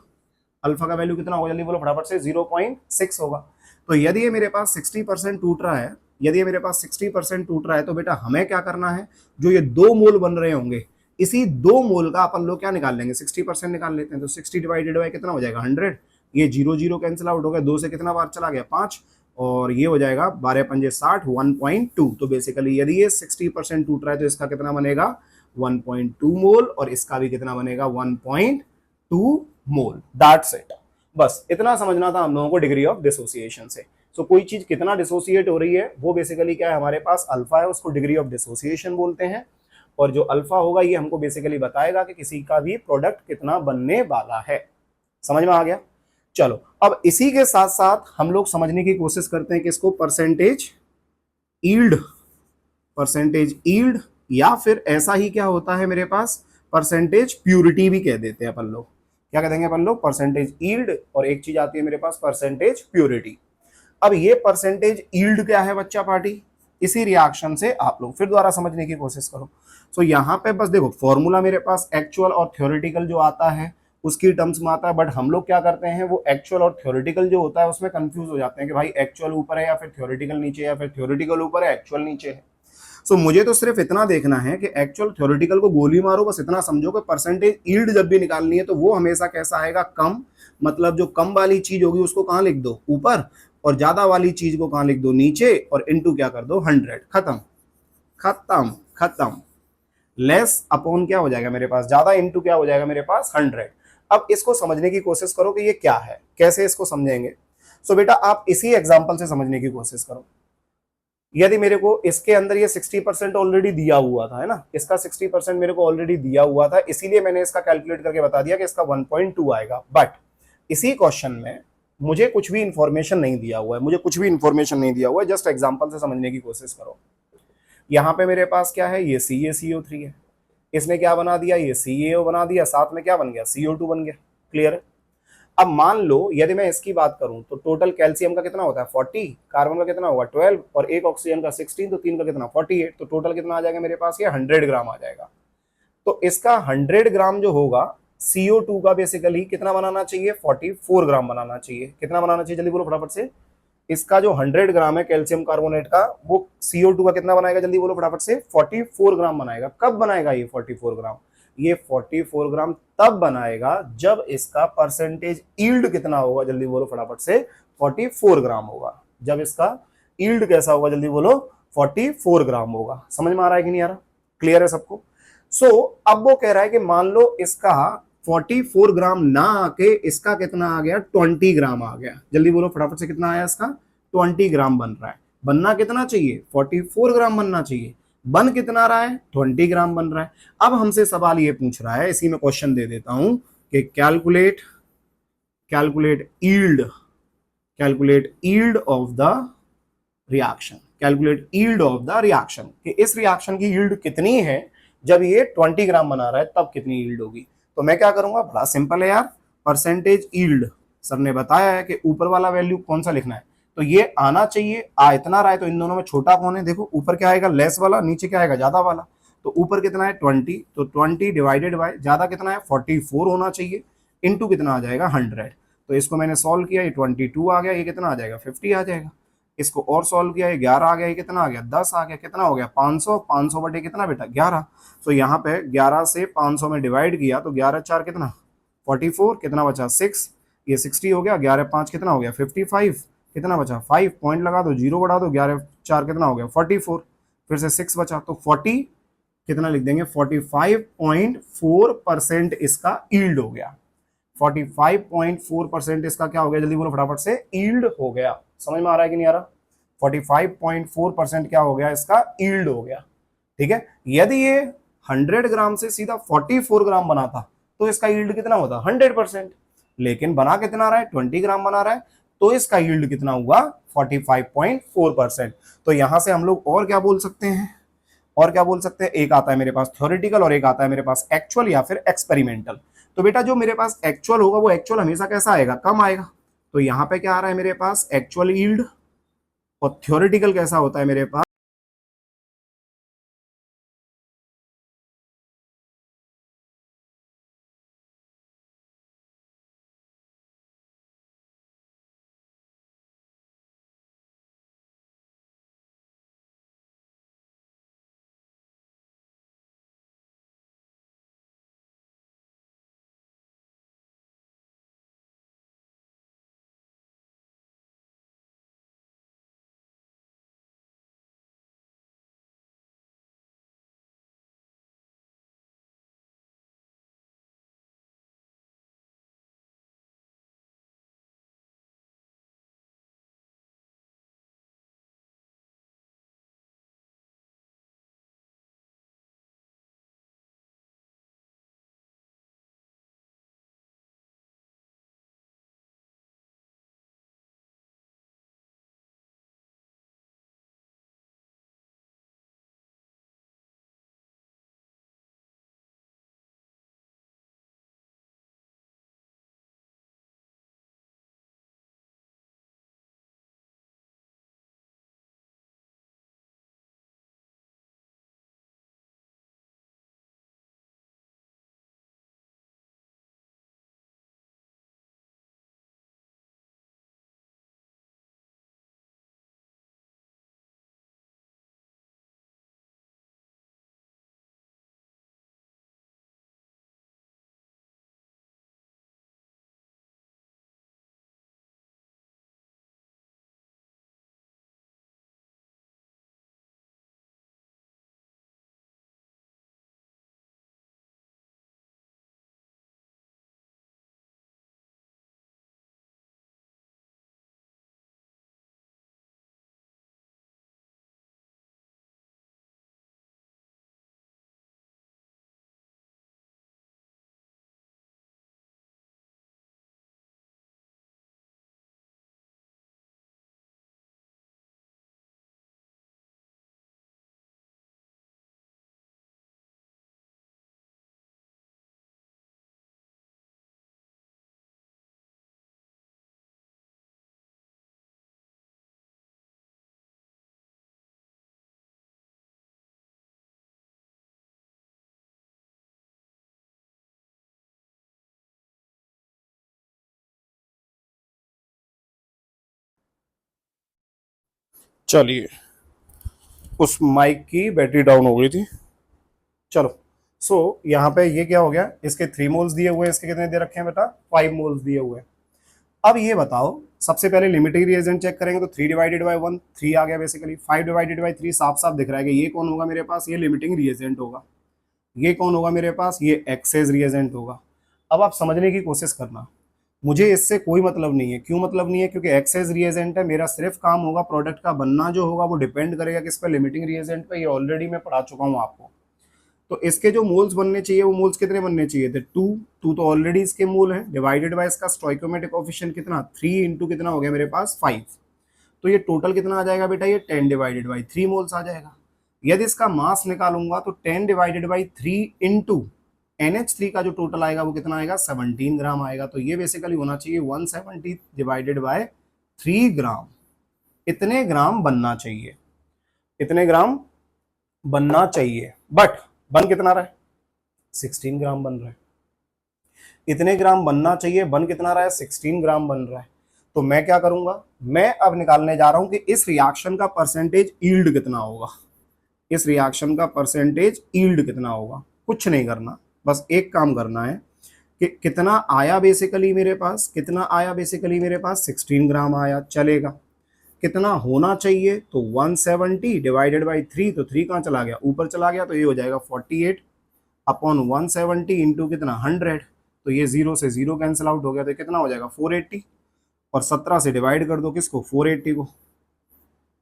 अल्फा का वैल्यू कितना होगा, जल्दी बोलो फटाफट से, 0.6 होगा। तो यदि ये मेरे पास 60% टूट रहा है, यदि ये मेरे पास 60% टूट रहा है, तो बेटा हमें क्या करना है, जो ये 2 मोल बन रहे होंगे, इसी 2 मोल का अपन लोग क्या निकाल लेंगे, 60% निकाल लेते हैं। तो 60 डिवाइडेड बाय कितना हो जाएगा, 100। ये 0 0 कैंसिल आउट हो गया, 2 से कितना बार चला गया, 5, और ये हो जाएगा 12 पंजे 60, 1.2। तो बेसिकली यदि ये 60% टूट रहा है तो इसका कितना बनेगा, 1.2 मोल, और इसका भी कितना बनेगा, 1.2 मोल। दैट्स इट, बस इतना समझना था हम लोगों को डिग्री ऑफ डिसोसिएशन से। सो कोई चीज कितना डिसोसिएट हो रही है, वो बेसिकली क्या है, हमारे पास अल्फा है, उसको डिग्री ऑफ डिसोसिएशन बोलते हैं। और जो अल्फा होगा ये हमको बेसिकली बताएगा कि किसी का भी प्रोडक्ट कितना बनने वाला है। समझ में आ गया। चलो अब इसी के साथ साथ हम लोग समझने की कोशिश करते हैं कि इसको परसेंटेज ईल्ड, परसेंटेज ईल्ड, या फिर ऐसा ही क्या होता है मेरे पास, परसेंटेज प्यूरिटी भी कह देते हैं अपन लोग। क्या कह देंगे अपन लोग, परसेंटेज ईल्ड, और एक चीज आती है मेरे पास परसेंटेज प्यूरिटी। अब ये परसेंटेज ईल्ड क्या है बच्चा पार्टी, इसी रिएक्शन से आप लोग फिर दोबारा समझने की कोशिश करो। सो यहाँ पे बस देखो, फॉर्मूला मेरे पास एक्चुअल और थ्योरेटिकल जो आता है उसकी टर्म्स में आता है, बट हम लोग क्या करते हैं, वो एक्चुअल और थ्योरेटिकल जो होता है उसमें कंफ्यूज हो जाते हैं कि भाई एक्चुअल ऊपर है या फिर थ्योरेटिकल नीचे, या फिर थ्योरेटिकल ऊपर है एक्चुअल नीचे है। सो मुझे तो सिर्फ इतना देखना है कि एक्चुअल थ्योरेटिकल को गोली मारो, बस इतना समझो कि परसेंटेज ईल्ड जब भी निकालनी है तो वो हमेशा कैसा आएगा, कम, मतलब जो कम वाली चीज होगी उसको कहाँ लिख दो, ऊपर, और ज्यादा वाली चीज को कहाँ लिख दो, नीचे, और इनटू क्या कर दो, 100। खत्म खत्म खत्म। लेस अपॉन क्या हो जाएगा मेरे पास, ज्यादा, इनटू क्या हो जाएगा मेरे पास, 100। अब इसको समझने की कोशिश करो कि ये क्या है, कैसे इसको समझेंगे। सो बेटा आप इसी एग्जांपल से समझने की कोशिश करो। यदि मेरे को इसके अंदर ये 60% ऑलरेडी दिया हुआ था, है ना, इसका 60% मेरे को ऑलरेडी दिया हुआ था, इसीलिए मैंने इसका कैलकुलेट करके बता दिया कि इसका 1.2 आएगा। बट इसी क्वेश्चन में मुझे कुछ भी इंफॉर्मेशन नहीं दिया हुआ है, मुझे कुछ भी इंफॉर्मेशन नहीं दिया हुआ है, जस्ट एग्जांपल से समझने की कोशिश करो। यहाँ पे मेरे पास क्या है, ये CaCO3 है, इसने क्या बना दिया, ये CaO बना दिया, साथ में क्या बन गया, CO2 बन गया। क्लियर है। अब मान लो यदि मैं इसकी बात करूं तो टोटल कैल्शियम का कितना होता है, 40, कार्बन का कितना होगा 12, और एक ऑक्सीजन का 16, तो 3 का कितना 48, तो टोटल कितना आ जाएगा मेरे पास, ये 100 ग्राम आ जाएगा। तो इसका 100 ग्राम जो होगा CO2 का बेसिकली कितना बनाना चाहिए, 44 ग्राम बनाना चाहिए। कितना बनाना चाहिए, जल्दी बोलो फटाफट से। इसका जो 100 ग्राम है कैल्शियम कार्बोनेट का, वो CO2 का कितना बनाएगा, जल्दी बोलो फटाफट से, 44 ग्राम बनाएगा। कब बनाएगा ये 44 ग्राम, ये 44 ग्राम तब बनाएगा जब इसका परसेंटेज ईल्ड कितना होगा, जल्दी बोलो फटाफट से, 44 ग्राम होगा। जब इसका ईल्ड कैसा होगा, जल्दी बोलो, 44 ग्राम होगा। समझ में आ रहा है कि नहीं आ रहा, क्लियर है सबको। सो अब वो कह रहा है कि मान लो इसका 44 ग्राम ना आके इसका कितना आ गया, 20 ग्राम आ गया। जल्दी बोलो फटाफट से, कितना आया इसका, 20 ग्राम बन रहा है। बनना कितना चाहिए, 44 ग्राम बनना चाहिए। बन कितना रहा है, 20 ग्राम बन रहा है। अब हमसे सवाल ये पूछ रहा है, इसी में क्वेश्चन दे देता हूं कि calculate yield of the reaction, calculate yield of the reaction, कि इस रिएक्शन की ईल्ड कितनी है, जब ये 20 ग्राम बना रहा है तब कितनी ईल्ड होगी। तो मैं क्या करूंगा, बड़ा सिंपल है यार, परसेंटेज ईल्ड, सर ने बताया है कि ऊपर वाला वैल्यू कौन सा लिखना है, तो ये आना चाहिए, आ इतना रहा है, तो इन दोनों में छोटा कौन है? देखो ऊपर क्या आएगा? लेस वाला, नीचे क्या आएगा? ज्यादा वाला। तो ऊपर कितना है? 20, तो 20 डिवाइडेड बाय ज्यादा कितना है? 44 होना चाहिए, इनटू कितना आ जाएगा? 100। तो इसको मैंने सॉल्व किया, ये 22 आ गया, ये कितना आ जाएगा? 50 आ जाएगा। इसको और सॉल्व किया, ये 11 आ गया, ये कितना आ गया? 10 आ गया। कितना हो गया? 500। 500 बटे कितना बेटा? 11। तो यहाँ पे 11 से 500 में डिवाइड किया तो 11 4 कितना? 44। कितना बचा? 6। ये 60 हो गया। 11 5 कितना हो गया? 55। कितना बचा? 5। पॉइंट लगा दो, जीरो बढ़ा दो, 11 4 कितना हो गया? 44। फिर से 6 बचा, तो 40 कितना लिख देंगे? 45.4% इसका ईल्ड हो गया। 45.4% इसका क्या हो गया? जल्दी बोलो फटाफट से। ईल्ड हो गया। समझ में आ रहा है कि नहीं आ रहा? 45.4% क्या हो गया? इसका ईल्ड हो गया। ठीक है। यदि ये 100 ग्राम से सीधा 44 ग्राम बनाता तो इसका यील्ड कितना होता? 100%। लेकिन बना कितना रहा है? 20 ग्राम बना रहा है, तो इसका यील्ड कितना हुआ? 45.4%। तो यहां से हम लोग और क्या बोल सकते हैं? और क्या बोल सकते हैं? एक आता है मेरे पास थ्योरेटिकल और एक आता है मेरे पास एक्चुअल या फिर एक्सपेरिमेंटल। तो बेटा जो मेरे पास एक्चुअल होगा वो एक्चुअल हमेशा कैसा आएगा? कम आएगा। तो यहां पे क्या आ रहा है मेरे पास? Actual yield. और थ्योरेटिकल कैसा होता है मेरे पास? चलिए, उस माइक की बैटरी डाउन हो गई थी। चलो, यहाँ पे ये क्या हो गया? इसके 3 मोल्स दिए हुए हैं, इसके कितने दे रखे हैं बेटा? 5 मोल्स दिए हुए हैं। अब ये बताओ, सबसे पहले लिमिटिंग रिएजेंट चेक करेंगे तो 3 डिवाइडेड बाय 1 3 आ गया बेसिकली। 5 डिवाइडेड बाय 3 साफ साफ दिख रहा है कि ये कौन होगा मेरे पास? ये लिमिटिंग रिएजेंट होगा। ये कौन होगा मेरे पास? ये एक्सेस रिएजेंट होगा। अब आप समझने की कोशिश करना, मुझे इससे कोई मतलब नहीं है। क्यों मतलब नहीं है? क्योंकि एक्सेस रिएजेंट है, मेरा सिर्फ काम होगा प्रोडक्ट का बनना जो होगा वो डिपेंड करेगा किस पे? लिमिटिंग रिएजेंट पे। ये ऑलरेडी मैं पढ़ा चुका हूँ आपको। तो इसके जो मोल्स बनने चाहिए वो मोल्स कितने बनने चाहिए थे? 2। 2 तो ऑलरेडी इसके मोल है, डिवाइडेड बाय इसका स्टोइकोमेट्रिक कोएफिशिएंट कितना? 3 इंटू कितना हो गया मेरे पास? 5। तो ये टोटल कितना आ जाएगा बेटा? ये 10 डिवाइडेड बाई 3 मोल्स आ जाएगा। यदि इसका मास निकालूंगा तो 10 डिवाइडेड बाई 3 इंटू NH3 का जो टोटल आएगा वो कितना आएगा? 17 ग्राम आएगा। तो ये बेसिकली होना चाहिए 170 डिवाइडेड बाय 3 ग्राम। इतने ग्राम बनना चाहिए, इतने ग्राम बनना चाहिए, बट बन कितना रहा है, 16 ग्राम बन रहा है। इतने ग्राम बनना चाहिए, बन कितना रहा है, 16 ग्राम बन रहा है। तो मैं क्या करूंगा, मैं अब निकालने जा रहा हूं कि इस रिएक्शन का परसेंटेज यील्ड कितना होगा, इस रिएक्शन का परसेंटेज यील्ड कितना होगा। कुछ नहीं करना, बस एक काम करना है कि कितना आया बेसिकली मेरे पास, कितना आया बेसिकली मेरे पास 16 ग्राम आया, चलेगा। कितना होना चाहिए, तो 170 डिवाइडेड बाई 3, तो 3 कहाँ चला गया, ऊपर चला गया, तो ये हो जाएगा 48 अपॉन 170 इंटू कितना 100, तो ये 0 से 0 कैंसिल आउट हो गया, तो कितना हो जाएगा 480, और 17 से डिवाइड कर दो किसको, 480 को,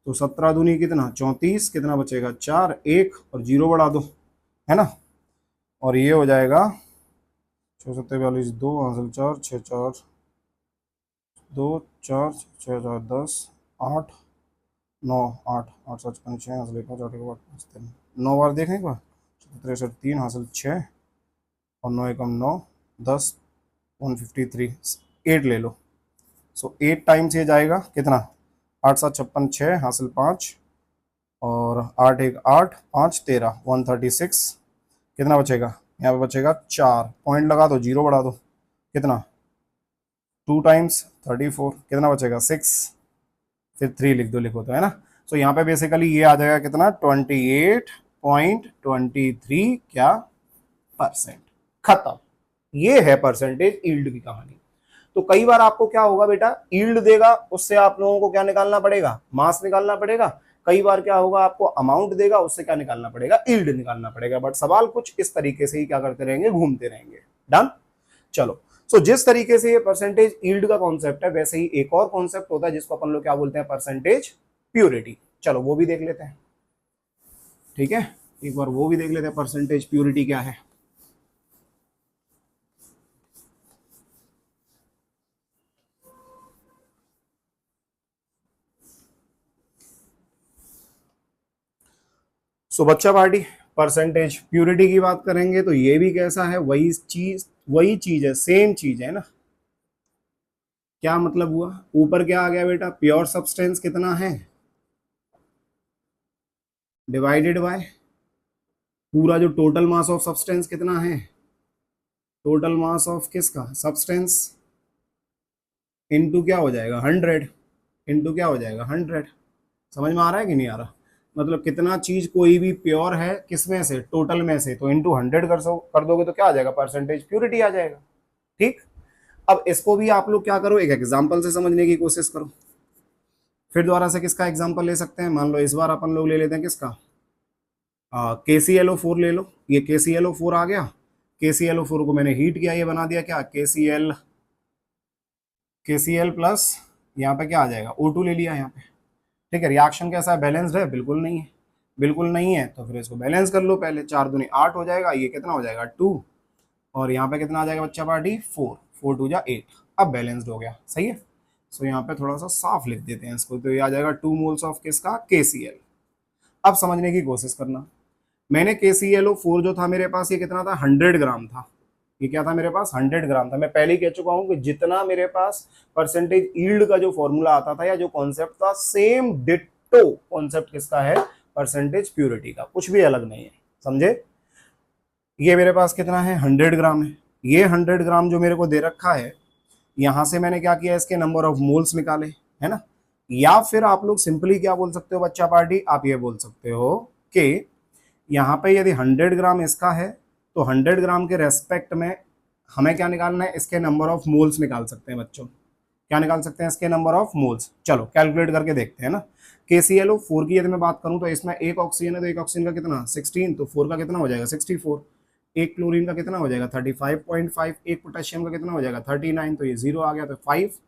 तो 17 दूनी कितना 34, कितना बचेगा 4, 1 और 0 बढ़ा दो, है ना, और ये हो जाएगा 6 7 42 2 हासिल 4 6 4 2 4 6 4 10 8 9 8 8 7 5 6 हासिल 1 5 8 1 5 3 9 बार देखें एक बार, 63 3 हासिल 6 और 9 एकम 9 10 153 8 ले लो, सो 8 टाइम्स ये जाएगा कितना 8 7 56 6 हासिल 5 और 8 1 8 5 13 136, कितना बचेगा, यहाँ पे बचेगा 4, पॉइंट लगा दो, 0 बढ़ा दो, कितना 2 टाइम्स 34, कितना बचेगा 6, फिर 3 लिख दो, लिखो तो, है ना। सो यहाँ पे बेसिकली ये आ जाएगा कितना 28.23 क्या परसेंट, खत्म। ये है परसेंटेज यील्ड की कहानी। तो कई बार आपको क्या होगा बेटा, यील्ड देगा, उससे आप लोगों को क्या निकालना पड़ेगा, मास निकालना पड़ेगा। कई बार क्या होगा, आपको अमाउंट देगा, उससे क्या निकालना पड़ेगा, यील्ड निकालना पड़ेगा। बट सवाल कुछ इस तरीके से ही क्या करते रहेंगे, घूमते रहेंगे। डन, चलो। सो जिस तरीके से ये परसेंटेज यील्ड का कॉन्सेप्ट है, वैसे ही एक और कॉन्सेप्ट होता है जिसको अपन लोग क्या बोलते हैं, परसेंटेज प्योरिटी। चलो वो भी देख लेते हैं, ठीक है, एक बार वो भी देख लेते हैं परसेंटेज प्योरिटी क्या है। सो बच्चा पार्टी, परसेंटेज प्योरिटी की बात करेंगे तो ये भी कैसा है, वही चीज है, सेम चीज है ना। क्या मतलब हुआ, ऊपर क्या आ गया बेटा, प्योर सब्सटेंस कितना है डिवाइडेड बाय पूरा जो टोटल मास ऑफ सब्सटेंस कितना है, टोटल मास ऑफ किसका, सब्सटेंस, इनटू क्या हो जाएगा 100, इनटू क्या हो जाएगा 100। समझ में आ रहा है कि नहीं आ रहा, मतलब कितना चीज कोई भी प्योर है किसमें से, टोटल में से, तो इनटू 100 कर दोगे तो क्या आ जाएगा, परसेंटेज प्योरिटी आ जाएगा। ठीक, अब इसको भी आप लोग क्या करो, एक एग्जांपल से समझने की कोशिश करो। फिर दोबारा से किसका एग्जांपल ले सकते हैं, मान लो इस बार अपन लोग ले लेते हैं किसका, KClO4 ले लो। ये KClO4 आ गया, KClO4 को मैंने हीट किया, ये बना दिया क्या, KCl प्लस, यहाँ पे क्या आ जाएगा O2 ले लिया यहाँ पे। ठीक है, रिएक्शन कैसा है, बैलेंस्ड है, बिल्कुल नहीं है, बिल्कुल नहीं है, तो फिर इसको बैलेंस कर लो पहले, 4 दूनी 8 हो जाएगा, ये कितना हो जाएगा 2, और यहाँ पे कितना आ जाएगा बच्चा पार्टी 4, 4 2 जा 8, अब बैलेंस्ड हो गया, सही है। सो यहाँ पे थोड़ा सा साफ लिख देते हैं इसको, तो ये आ जाएगा 2 मोल्स ऑफ किसका, KCl। अब समझने की कोशिश करना, मैंने KClO4 जो था मेरे पास, ये कितना था 100 ग्राम था, ये क्या था मेरे पास 100 ग्राम था। मैं पहले ही कह चुका हूं कि जितना मेरे पास परसेंटेज यील्ड का जो फॉर्मूला आता था या जो कॉन्सेप्ट था, सेम डिट्टो कॉन्सेप्ट किसका है, परसेंटेज प्योरिटी का, कुछ भी अलग नहीं है, समझे। ये मेरे पास कितना है 100 ग्राम है, ये 100 ग्राम जो मेरे को दे रखा है, यहां से मैंने क्या किया, इसके नंबर ऑफ मोल्स निकाले, है ना। या फिर आप लोग सिंपली क्या बोल सकते हो बच्चा पार्टी, आप ये बोल सकते हो कि यहाँ पे यदि 100 ग्राम इसका है, तो 100 ग्राम के रेस्पेक्ट में हमें क्या निकालना है, इसके नंबर ऑफ मोल्स निकाल सकते हैं बच्चों, क्या निकाल सकते हैं, इसके नंबर ऑफ मोल्स। चलो कैलकुलेट करके देखते हैं ना। KClO4 की यदि मैं बात करूं तो इसमें एक ऑक्सीजन है, तो एक ऑक्सीजन का कितना 16, तो 4 का कितना हो जाएगा 64, एक क्लोरीन का कितना हो जाएगा 35.5, एक पोटेशियम का कितना हो जाएगा 39, तो ये 0 आ गया, तो 5,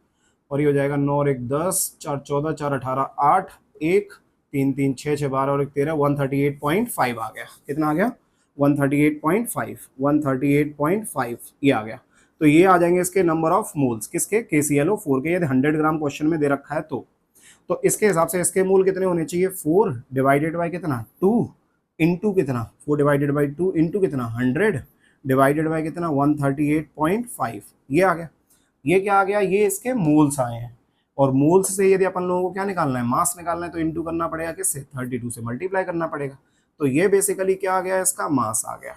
और ये हो जाएगा 9 और 1 10, 4 14, 4 18 8, 1 3 3 6 6 12 और 1 13, 138.5 आ गया, कितना आ गया 138.5, 138.5 ये आ गया। तो ये आ जाएंगे इसके नंबर ऑफ मोल्स, किसके, KClO4 के, यदि 100 ग्राम क्वेश्चन में दे रखा है तो इसके हिसाब से इसके मोल कितने होने चाहिए, 4 डिवाइडेड बाई कितना 2 इंटू कितना, 4 डिवाइडेड बाई 2 इंटू कितना 100 डिवाइडेड बाई कितना 138.5, ये आ गया। ये क्या आ गया, ये इसके मोल्स आए हैं। और मोल्स से यदि अपन लोगों को क्या निकालना है, मास निकालना है, तो इनटू करना पड़ेगा किससे, 32 से मल्टीप्लाई करना पड़ेगा। तो ये बेसिकली क्या आ गया, इसका मास आ गया।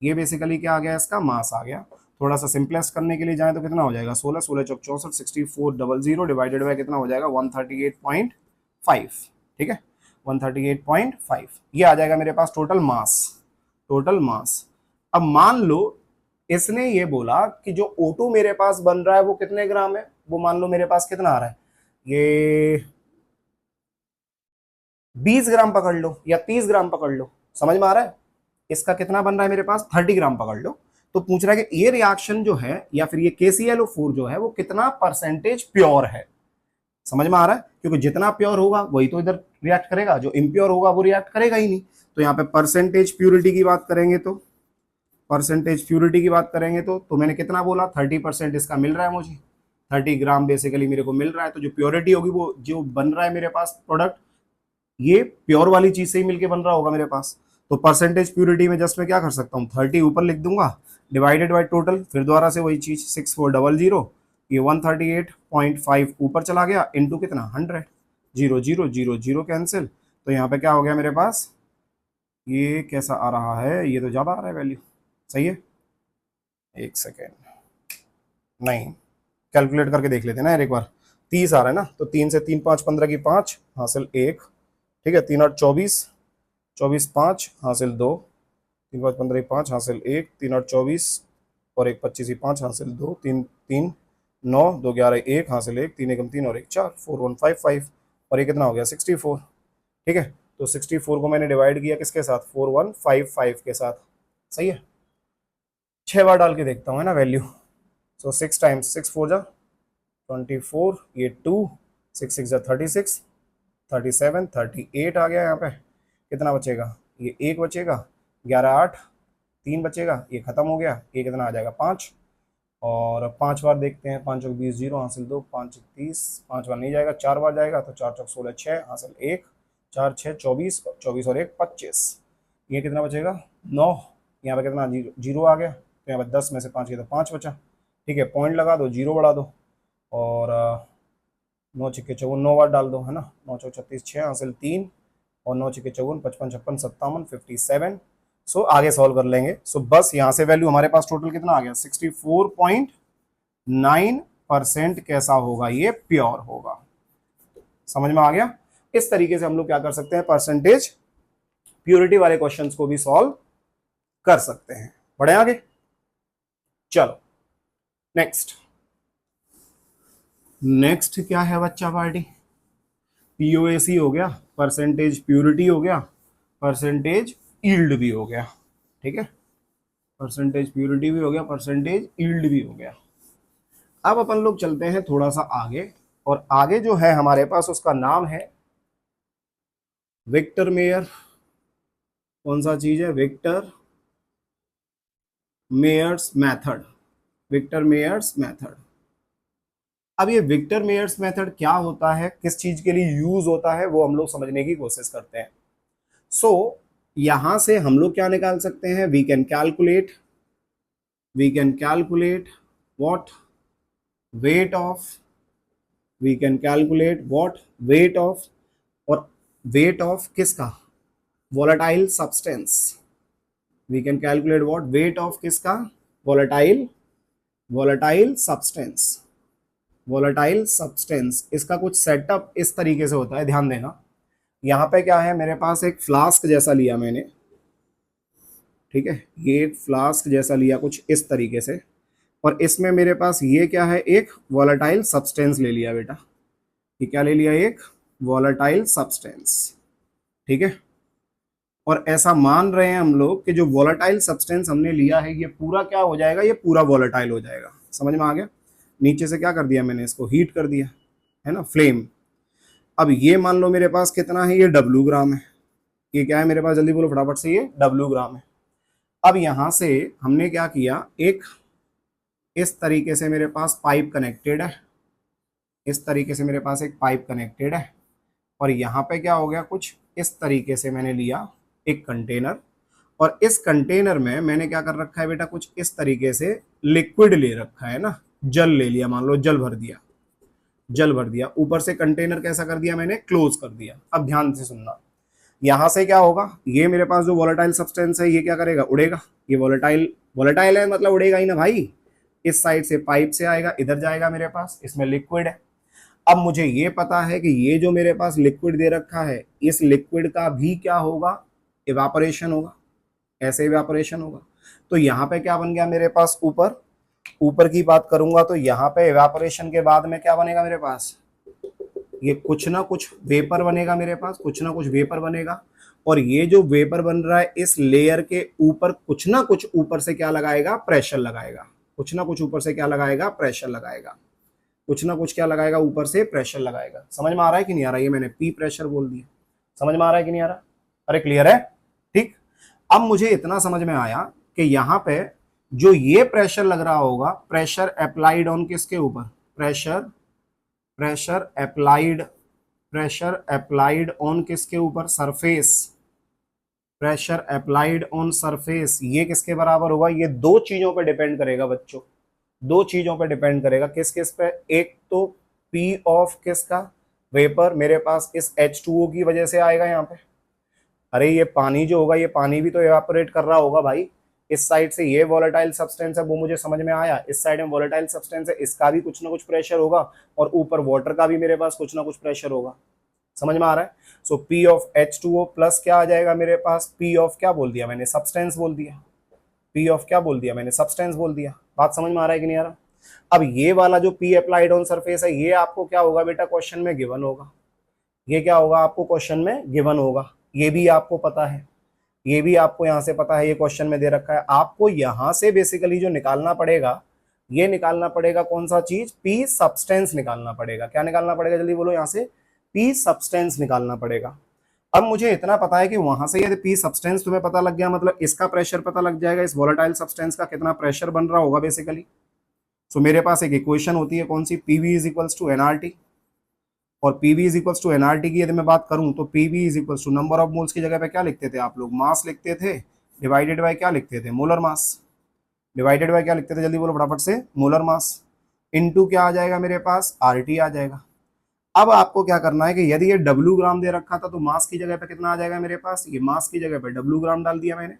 ये बेसिकली क्या आ गया, इसका मास आ गया। थोड़ा सा सिंपलेस्ट करने के लिए जाए तो कितना हो जाएगा, 16 16 चौक 64, 6400 डिवाइडेड बाय कितना हो जाएगा, 138.5। ठीक है, 138.5 ये आ जाएगा मेरे पास टोटल मास। Total mass. अब मान लो इसने ये बोला कि जो O2 मेरे पास बन रहा है वो कितने ग्राम है, वो मान लो मेरे पास कितना आ रहा है, ये 20 ग्राम पकड़ लो या 30 ग्राम पकड़ लो, समझ में आ रहा है। इसका कितना बन रहा है मेरे पास, 30 ग्राम पकड़ लो। तो पूछ रहा है कि ये रिएक्शन जो है या फिर ये KClO4 जो है वो कितना परसेंटेज प्योर है। समझ में आ रहा है, क्योंकि जितना प्योर होगा वही तो इधर रिएक्ट करेगा, जो इम्प्योर होगा वो रिएक्ट करेगा ही नहीं। तो यहाँ पे परसेंटेज प्योरिटी की बात करेंगे तो, परसेंटेज प्योरिटी की बात करेंगे तो मैंने कितना बोला, 30% इसका मिल रहा है मुझे, 30 ग्राम बेसिकली मेरे को मिल रहा है। तो जो प्योरिटी होगी वो जो बन रहा है मेरे पास प्रोडक्ट, ये प्योर वाली चीज से ही मिलके बन रहा होगा मेरे पास। तो परसेंटेज प्योरिटी में जस्ट मैं क्या कर सकता हूँ, 30 ऊपर लिख दूंगा डिवाइडेड बाय टोटल, फिर दोबारा से वही चीज 6400, ये 138.5 ऊपर चला गया इनटू कितना 100, 0 0 0 0 कैंसिल। तो यहाँ पे क्या हो गया मेरे पास, ये कैसा आ रहा है, ये तो ज्यादा आ रहा है वैल्यू, सही है। एक सेकेंड, नहीं कैलकुलेट करके देख लेते हैं ना यार एक बार। 30 आ रहा है ना, तो 3 से 3 5 15 की 5 हासिल 1, ठीक है, 3 8 24, 24 5 हासिल 2, 3 5 15 5 हासिल 1, 3 8 24 और 1 25 की 5 हासिल 2, 3 3 9 2 11 1 हासिल 1, 3 1 3 और 1 4, 4155 और ये कितना हो गया 64। ठीक है, तो 64 को मैंने डिवाइड किया किसके साथ, 4155 के साथ, सही है। 6 बार डाल के देखता हूँ है ना वैल्यू। सो 6 टाइम्स 6 4 जा 24, ये 2, 6 6 जा 36, 37 38 आ गया। यहाँ पे कितना बचेगा, ये 1 बचेगा, 11 8 3 बचेगा, ये खत्म हो गया, ये कितना आ जाएगा 5। और 5 बार देखते हैं, 5 चौक 20 0 हासिल 2, 5 30, 5 बार नहीं जाएगा, 4 बार जाएगा, तो 4 चौक 16 6 हासिल 1, 4 6 24, 24 और 1 25, ये कितना बचेगा 9। यहाँ पे कितना जीरो आ गया, तो यहाँ पे 10 में से 5 किया तो 5 बचा। ठीक है, पॉइंट लगा दो, जीरो बढ़ा दो और 9 छिक्के 54 9 बार डाल दो है ना, 9 चौक 36 6 हासिल 3 और 9 छिक्के 54 55 56 57 57। सो आगे सॉल्व कर लेंगे। सो बस यहाँ से वैल्यू हमारे पास टोटल कितना आ गया 64.9% कैसा होगा, ये प्योर होगा। समझ में आ गया। इस तरीके से हम लोग क्या कर सकते हैं, परसेंटेज प्योरिटी वाले क्वेश्चंस को भी सॉल्व कर सकते हैं। बढ़े आगे, चलो नेक्स्ट। नेक्स्ट क्या है बच्चा पार्टी, POAC हो गया, परसेंटेज प्योरिटी हो गया, परसेंटेज यील्ड भी हो गया। ठीक है, परसेंटेज प्योरिटी भी हो गया, परसेंटेज यील्ड भी हो गया। अब अपन लोग चलते हैं थोड़ा सा आगे, और आगे जो है हमारे पास उसका नाम है विक्टर मेयर। कौन सा चीज है, Victor Meyer's method, Victor Meyer's method. अब ये विक्टर मेयर्स मेथड क्या होता है, किस चीज के लिए यूज होता है, वो हम लोग समझने की कोशिश करते हैं। सो यहां से हम लोग क्या निकाल सकते हैं, we can calculate what weight of, we can calculate what weight of, और वेट ऑफ किसका, volatile substance. We can calculate what weight of किसका, वोलेटाइल सब्सटेंस। वोलेटाइल सब्सटेंस, इसका कुछ सेटअप इस तरीके से होता है, ध्यान देना। यहाँ पे क्या है, मेरे पास एक फ्लास्क जैसा लिया मैंने, ठीक है, ये एक फ्लास्क जैसा लिया कुछ इस तरीके से, और इसमें मेरे पास ये क्या है, एक वोलेटाइल सब्सटेंस ले लिया बेटा। ये क्या ले लिया, एक वोलेटाइल सब्सटेंस। ठीक है, और ऐसा मान रहे हैं हम लोग कि जो वोलेटाइल सब्सटेंस हमने लिया है ये पूरा क्या हो जाएगा, ये पूरा वोलेटाइल हो जाएगा। समझ में आ गया। नीचे से क्या कर दिया मैंने, इसको हीट कर दिया है ना, फ्लेम। अब ये मान लो मेरे पास कितना है, ये W ग्राम है। ये क्या है मेरे पास, जल्दी बोलो फटाफट से, ये W ग्राम है। अब यहां से हमने क्या किया, एक इस तरीके से मेरे पास पाइप कनेक्टेड है, इस तरीके से मेरे पास एक पाइप कनेक्टेड है, और यहाँ पे क्या हो गया, कुछ इस तरीके से मैंने लिया एक कंटेनर, और इस कंटेनर में मैंने क्या कर रखा है बेटा, कुछ इस तरीके से लिक्विड ले रखा है ना, जल ले लिया, मान लो जल भर दिया। जल भर दिया, ऊपर से कंटेनर कैसा कर दिया मैंने, क्लोज कर दिया। अब ध्यान से सुनना, यहां से क्या होगा, ये मेरे पास जो वोलेटाइल सब्सटेंस है ये क्या करेगा, उड़ेगा। ये वोलेटाइल वोलेटाइल है मतलब उड़ेगा ही ना भाई। इस साइड से पाइप से आएगा, इधर जाएगा मेरे पास, इसमें लिक्विड है। अब मुझे ये पता है कि ये जो मेरे पास लिक्विड दे रखा है, इस लिक्विड का भी क्या होगा, इवापोरेशन होगा, ऐसे इवापोरेशन होगा। तो यहाँ पे क्या बन गया मेरे पास, ऊपर ऊपर की बात करूंगा तो यहाँ पे इवापोरेशन के बाद में क्या बनेगा मेरे पास, ये कुछ ना कुछ वेपर बनेगा मेरे पास, कुछ ना कुछ वेपर बनेगा। और ये जो वेपर बन रहा है इस लेयर के ऊपर कुछ ना कुछ ऊपर से क्या लगाएगा, प्रेशर लगाएगा। कुछ ना कुछ ऊपर से क्या लगाएगा, प्रेशर लगाएगा। कुछ ना कुछ क्या लगाएगा, ऊपर से प्रेशर लगाएगा। समझ में आ रहा है कि नहीं आ रहा, ये मैंने पी प्रेशर बोल दिया। समझ में आ रहा है कि नहीं आ रहा, अरे क्लियर है, ठीक। अब मुझे इतना समझ में आया कि यहाँ पे जो ये प्रेशर लग रहा होगा, प्रेशर अप्लाइड ऑन किसके ऊपर, pressure pressure applied pressure applied on किसके ऊपर, surface. Pressure applied on surface, ये किसके बराबर होगा, ये दो चीजों पे डिपेंड करेगा बच्चों, दो चीजों पे डिपेंड करेगा। किस किस पे, एक तो पी ऑफ किसका, वेपर मेरे पास इस H2O की वजह से आएगा यहाँ पे। अरे ये पानी जो होगा, ये पानी भी तो एवापोरेट कर रहा होगा भाई। इस साइड से ये वोलेटाइल सब्सटेंस है, वो मुझे समझ में आया। इस साइड में वोलेटाइल सब्सटेंस है, इसका भी कुछ ना कुछ प्रेशर होगा, और ऊपर वाटर का भी मेरे पास कुछ ना कुछ प्रेशर होगा। समझ में आ रहा है। सो P ऑफ H2O प्लस क्या आ जाएगा मेरे पास, P ऑफ क्या बोल दिया मैंने, सब्सटेंस बोल दिया। P ऑफ क्या बोल दिया मैंने, सब्सटेंस बोल दिया। बात समझ में आ रहा है कि नहीं आ रहा। अब ये वाला जो P अप्लाइड ऑन सरफेस है, ये आपको क्या होगा बेटा, क्वेश्चन में गिवन होगा। ये क्या होगा आपको क्वेश्चन में गिवन होगा, ये भी आपको पता है, ये भी आपको यहाँ से पता है, ये क्वेश्चन में दे रखा है। आपको यहाँ से बेसिकली जो निकालना पड़ेगा, ये निकालना पड़ेगा कौन सा चीज, पी सब्सटेंस निकालना पड़ेगा। क्या निकालना पड़ेगा, जल्दी बोलो, यहाँ से पी सब्सटेंस निकालना पड़ेगा। अब मुझे इतना पता है कि वहां से यदि पी सब्सटेंस तुम्हें पता लग गया, मतलब इसका प्रेशर पता लग जाएगा, इस वोलेटाइल सब्सटेंस का कितना प्रेशर बन रहा होगा बेसिकली। सो मेरे पास एक इक्वेशन होती है कौन सी, PV is equals to NRT. और PV is equals to NRT की यदि मैं बात करूं तो PV is equals to number of moles की जगह पे क्या लिखते थे आप लोग, मास लिखते थे, डिवाइडेड बाय क्या लिखते थे, मोलर मास। डिवाइडेड बाय क्या लिखते थे, जल्दी बोलो फटाफट से, मोलर मास। इनटू क्या आ जाएगा मेरे पास, आरटी आ जाएगा। अब आपको क्या करना है कि यदि ये डब्ल्यू ग्राम दे रखा था तो मास की जगह पे कितना आ जाएगा मेरे पास, ये मास की जगह पे डब्ल्यू ग्राम डाल दिया मैंने,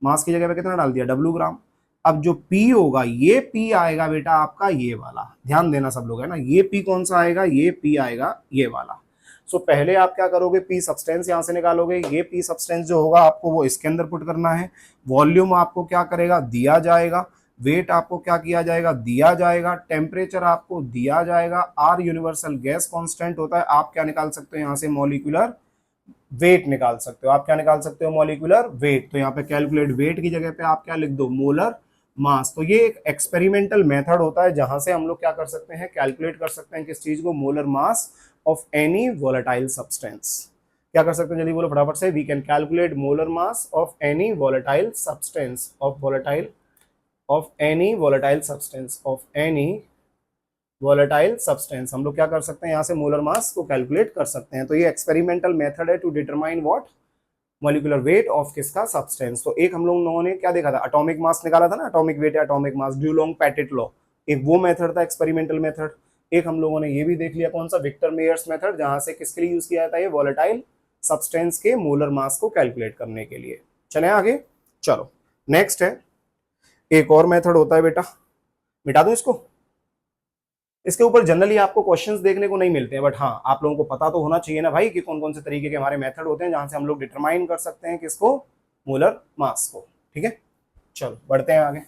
मास की जगह पे कितना डाल दिया, डब्ल्यू ग्राम। अब जो P होगा, ये P आएगा बेटा आपका ये वाला, ध्यान देना सब लोग है ना, ये P कौन सा आएगा, ये P आएगा ये वाला। सो पहले आप क्या करोगे, P सब्सटेंस यहां से निकालोगे, ये P सब्सटेंस जो होगा आपको वो इसके अंदर पुट करना है। वॉल्यूम आपको क्या करेगा, दिया जाएगा। वेट आपको क्या किया जाएगा, दिया जाएगा। टेम्परेचर आपको दिया जाएगा। आर यूनिवर्सल गैस कांस्टेंट होता है। आप क्या निकाल सकते हो यहाँ से, मॉलिक्यूलर वेट निकाल सकते हो। आप क्या निकाल सकते हो, मॉलिक्यूलर वेट। तो यहाँ पे कैलकुलेट वेट की जगह पे आप क्या लिख दो, मोलर मास। तो ये एक एक्सपेरिमेंटल मेथड होता है जहां से हम लोग क्या कर सकते हैं, कैलकुलेट कर सकते हैं किस चीज को, molar mass of any volatile substance. क्या कर सकते हैं, जल्दी बोलो फटाफट से, we can calculate molar mass of any volatile substance, of any volatile substance, of any volatile substance. हम लोग क्या कर सकते हैं, यहाँ से मोलर मास को कैलकुलेट कर सकते हैं। तो ये एक्सपेरिमेंटल मेथड है to determine what, molecular weight of किसका, सब्सटेंस। तो एक हम लोगों ने क्या देखा था, एटॉमिक मास निकाला था ना, एटॉमिक वेट या एटॉमिक मास, ड्यूलोंग पैटिट लॉ, एक वो मेथड था एक्सपेरिमेंटल मेथड। एक हम लोगों ने ये भी देख लिया कौन सा, विक्टर मेयर्स मेथड, जहां से किसके लिए यूज किया जाता है, ये वोलेटाइल सब्सटेंस के मोलर मास को कैलकुलेट करने के लिए। चले आगे, चलो नेक्स्ट है, एक और मेथड होता है बेटा, मिटा दो इसको। इसके ऊपर जनरली आपको क्वेश्चंस देखने को नहीं मिलते हैं, बट हाँ आप लोगों को पता तो होना चाहिए ना भाई कि कौन कौन से तरीके के हमारे मेथड होते हैं जहां से हम लोग डिटरमाइन कर सकते हैं किसको, मोलर मास को। ठीक है, चलो बढ़ते हैं आगे।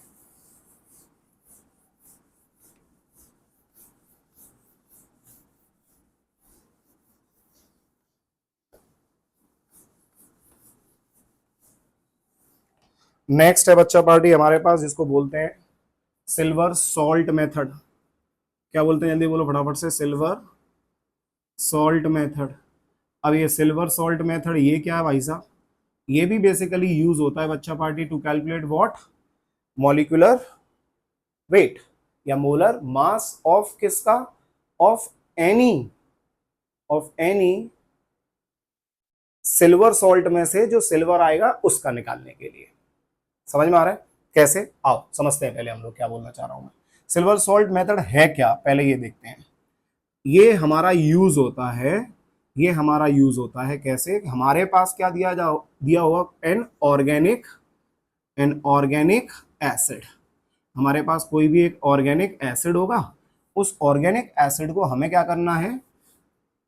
नेक्स्ट है बच्चा पार्टी हमारे पास, जिसको बोलते हैं सिल्वर सॉल्ट मेथड। क्या बोलते हैं, जल्दी बोलो फटाफट से, सिल्वर सॉल्ट मेथड। अब ये सिल्वर सॉल्ट मेथड ये क्या है भाई साहब, ये भी बेसिकली यूज होता है बच्चा party to calculate what, molecular weight या मोलर मास ऑफ किसका, ऑफ एनी सिल्वर सॉल्ट में से जो सिल्वर आएगा उसका निकालने के लिए। समझ में आ रहा है कैसे, आओ समझते हैं पहले हम लोग क्या बोलना चाह रहा हूं मैं। सिल्वर सॉल्ट मेथड है क्या, पहले ये देखते हैं। ये हमारा यूज होता है, ये हमारा यूज होता है कैसे, हमारे पास क्या दिया हुआ, एन ऑर्गेनिक एसिड। हमारे पास कोई भी एक ऑर्गेनिक एसिड होगा, उस ऑर्गेनिक एसिड को हमें क्या करना है,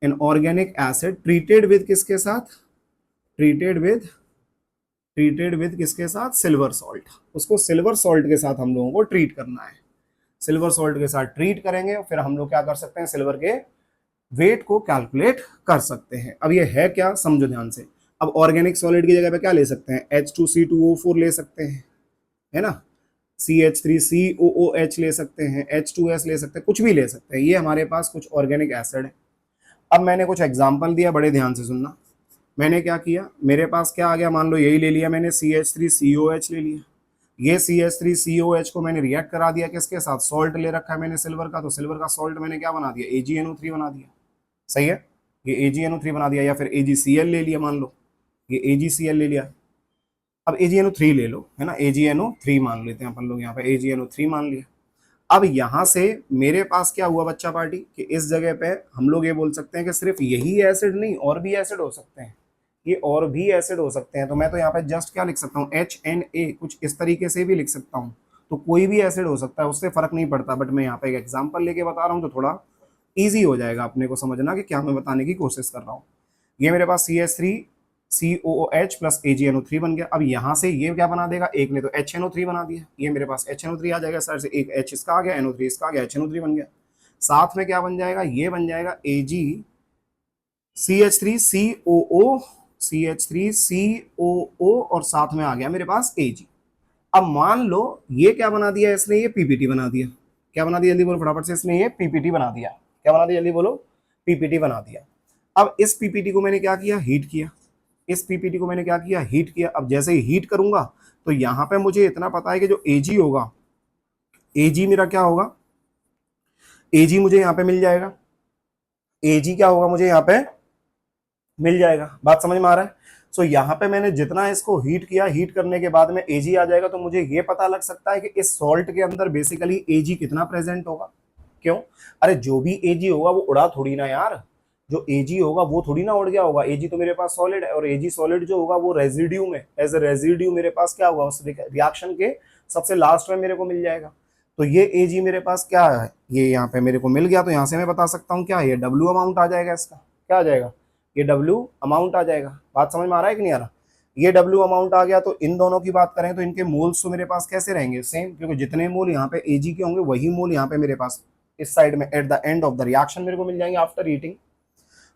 an organic acid treated with किसके साथ, ट्रीटेड विद किसके साथ, सिल्वर सॉल्ट। उसको सिल्वर सॉल्ट के साथ हम लोगों को ट्रीट करना है। सिल्वर सॉल्ट के साथ ट्रीट करेंगे, फिर हम लोग क्या कर सकते हैं, सिल्वर के वेट को कैलकुलेट कर सकते हैं। अब ये है क्या, समझो ध्यान से। अब ऑर्गेनिक सॉलिड की जगह पे क्या ले सकते हैं, H2C2O4 ले सकते हैं, है ना, CH3COOH ले सकते हैं, H2S ले सकते हैं, कुछ भी ले सकते हैं। ये हमारे पास कुछ ऑर्गेनिक एसिड है। अब मैंने कुछ एग्जाम्पल दिया, बड़े ध्यान से सुनना। मैंने क्या किया, मेरे पास क्या आ गया, मान लो यही ले लिया मैंने, CH3COH ले लिया। ये CH3COH को मैंने रिएक्ट करा दिया किसके साथ, सॉल्ट ले रखा है मैंने सिल्वर का, तो सिल्वर का सॉल्ट मैंने क्या बना दिया, AgNO3 बना दिया। सही है, ये AgNO3 बना दिया। या फिर AgCl ले लिया, मान लो ये AgCl ले लिया। अब AgNO3 ले लो, है ना, AgNO3 मान लेते हैं अपन लोग, यहाँ पे AgNO3 मान लिया। अब यहां से मेरे पास क्या हुआ बच्चा पार्टी, कि इस जगह पे हम लोग ये बोल सकते हैं कि सिर्फ यही एसिड नहीं, और भी एसिड हो सकते हैं, ये और भी एसिड हो सकते हैं। तो मैं तो यहाँ पे जस्ट क्या लिख सकता हूँ, HNA, कुछ इस तरीके से भी लिख सकता हूँ। तो कोई भी एसिड हो सकता है, उससे फर्क नहीं पड़ता। बट मैं यहाँ पे एक एग्जाम्पल लेके बता रहा हूँ, तो थोड़ा ईजी हो जाएगा अपने को समझना कि क्या मैं बताने की कोशिश कर रहा हूँ। ये मेरे पास CH3COOH प्लस AgNO3 बन गया। अब यहाँ से ये क्या बना देगा, एक ने तो HNO3 बना दिया, ये मेरे पास HNO3 आ जाएगा सर से, एक H इसका आ गया, NO3 इसका आ गया, HNO3 बन गया। साथ में क्या बन जाएगा, ये बन जाएगा CH3COO और साथ में आ गया मेरे पास Ag। अब मान लो ये क्या बना दिया इसने, ये PPT बना दिया। क्या बना दिया, जल्दी बोलो फटाफट से, इसने ये PPT बना दिया। क्या बना दिया, जल्दी बोलो, PPT बना दिया। अब इस पीपीटी को मैंने क्या किया, हीट किया। इस पीपीटी को मैंने क्या किया, हीट किया। अब जैसे ही हीट करूंगा तो यहां पे मुझे इतना पता है कि जो एजी होगा, एजी मेरा क्या होगा, एजी मुझे यहां पे मिल जाएगा। एजी क्या होगा, मुझे यहां पे मिल जाएगा। बात समझ में आ रहा है। सो यहाँ पे मैंने जितना इसको हीट किया, हीट करने के बाद में एजी आ जाएगा, तो मुझे ये पता लग सकता है कि इस सॉल्ट के अंदर बेसिकली एजी कितना प्रेजेंट होगा। क्यों, अरे जो भी एजी होगा वो उड़ा थोड़ी ना यार, जो एजी होगा वो थोड़ी ना उड़ गया होगा। एजी तो मेरे पास सॉलिड है, और एजी सॉलिड जो होगा वो रेजिड्यू में, एज ए रेजिड्यू मेरे पास क्या होगा, उस रिएक्शन के सबसे लास्ट में मेरे को मिल जाएगा। तो ये एजी मेरे पास क्या है, ये यहाँ पे मेरे को मिल गया। तो यहाँ से मैं बता सकता हूँ क्या, ये डब्ल्यू अमाउंट आ जाएगा इसका। क्या आ जाएगा, ये डब्ल्यू अमाउंट आ जाएगा। बात समझ में आ रहा है कि नहीं आ रहा। ये डब्ल्यू अमाउंट आ गया। तो इन दोनों की बात करें तो इनके मोल्स तो मेरे पास कैसे रहेंगे, सेम, क्योंकि जितने मोल यहाँ पे एजी के होंगे वही मोल यहाँ पे मेरे पास इस साइड में at the end of the reaction मेरे को मिल जाएंगे आफ्टर हीटिंग।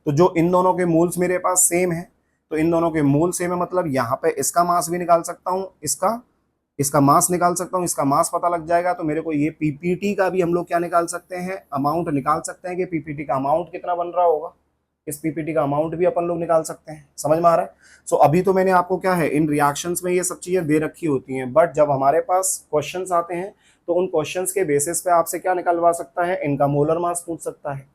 तो जो इन दोनों के मोल्स मेरे पास सेम है, तो इन दोनों के मोल सेम है, मतलब यहाँ पे इसका मास भी निकाल सकता हूँ, इसका इसका मास निकाल सकता हूँ, इसका मास पता लग जाएगा। तो मेरे को ये पीपीटी का भी हम लोग क्या निकाल सकते हैं, अमाउंट निकाल सकते हैं कि पीपीटी का अमाउंट कितना बन रहा होगा। इस पीपीटी का अमाउंट भी अपन लोग निकाल सकते हैं। समझ में आ रहा है। सो अभी तो मैंने आपको क्या है, इन रिएक्शंस में ये सब चीजें दे रखी होती हैं, बट जब हमारे पास क्वेश्चंस आते हैं तो उन क्वेश्चंस के बेसिस पे आपसे क्या निकलवा सकता है, इनका मोलर मास पूछ सकता है।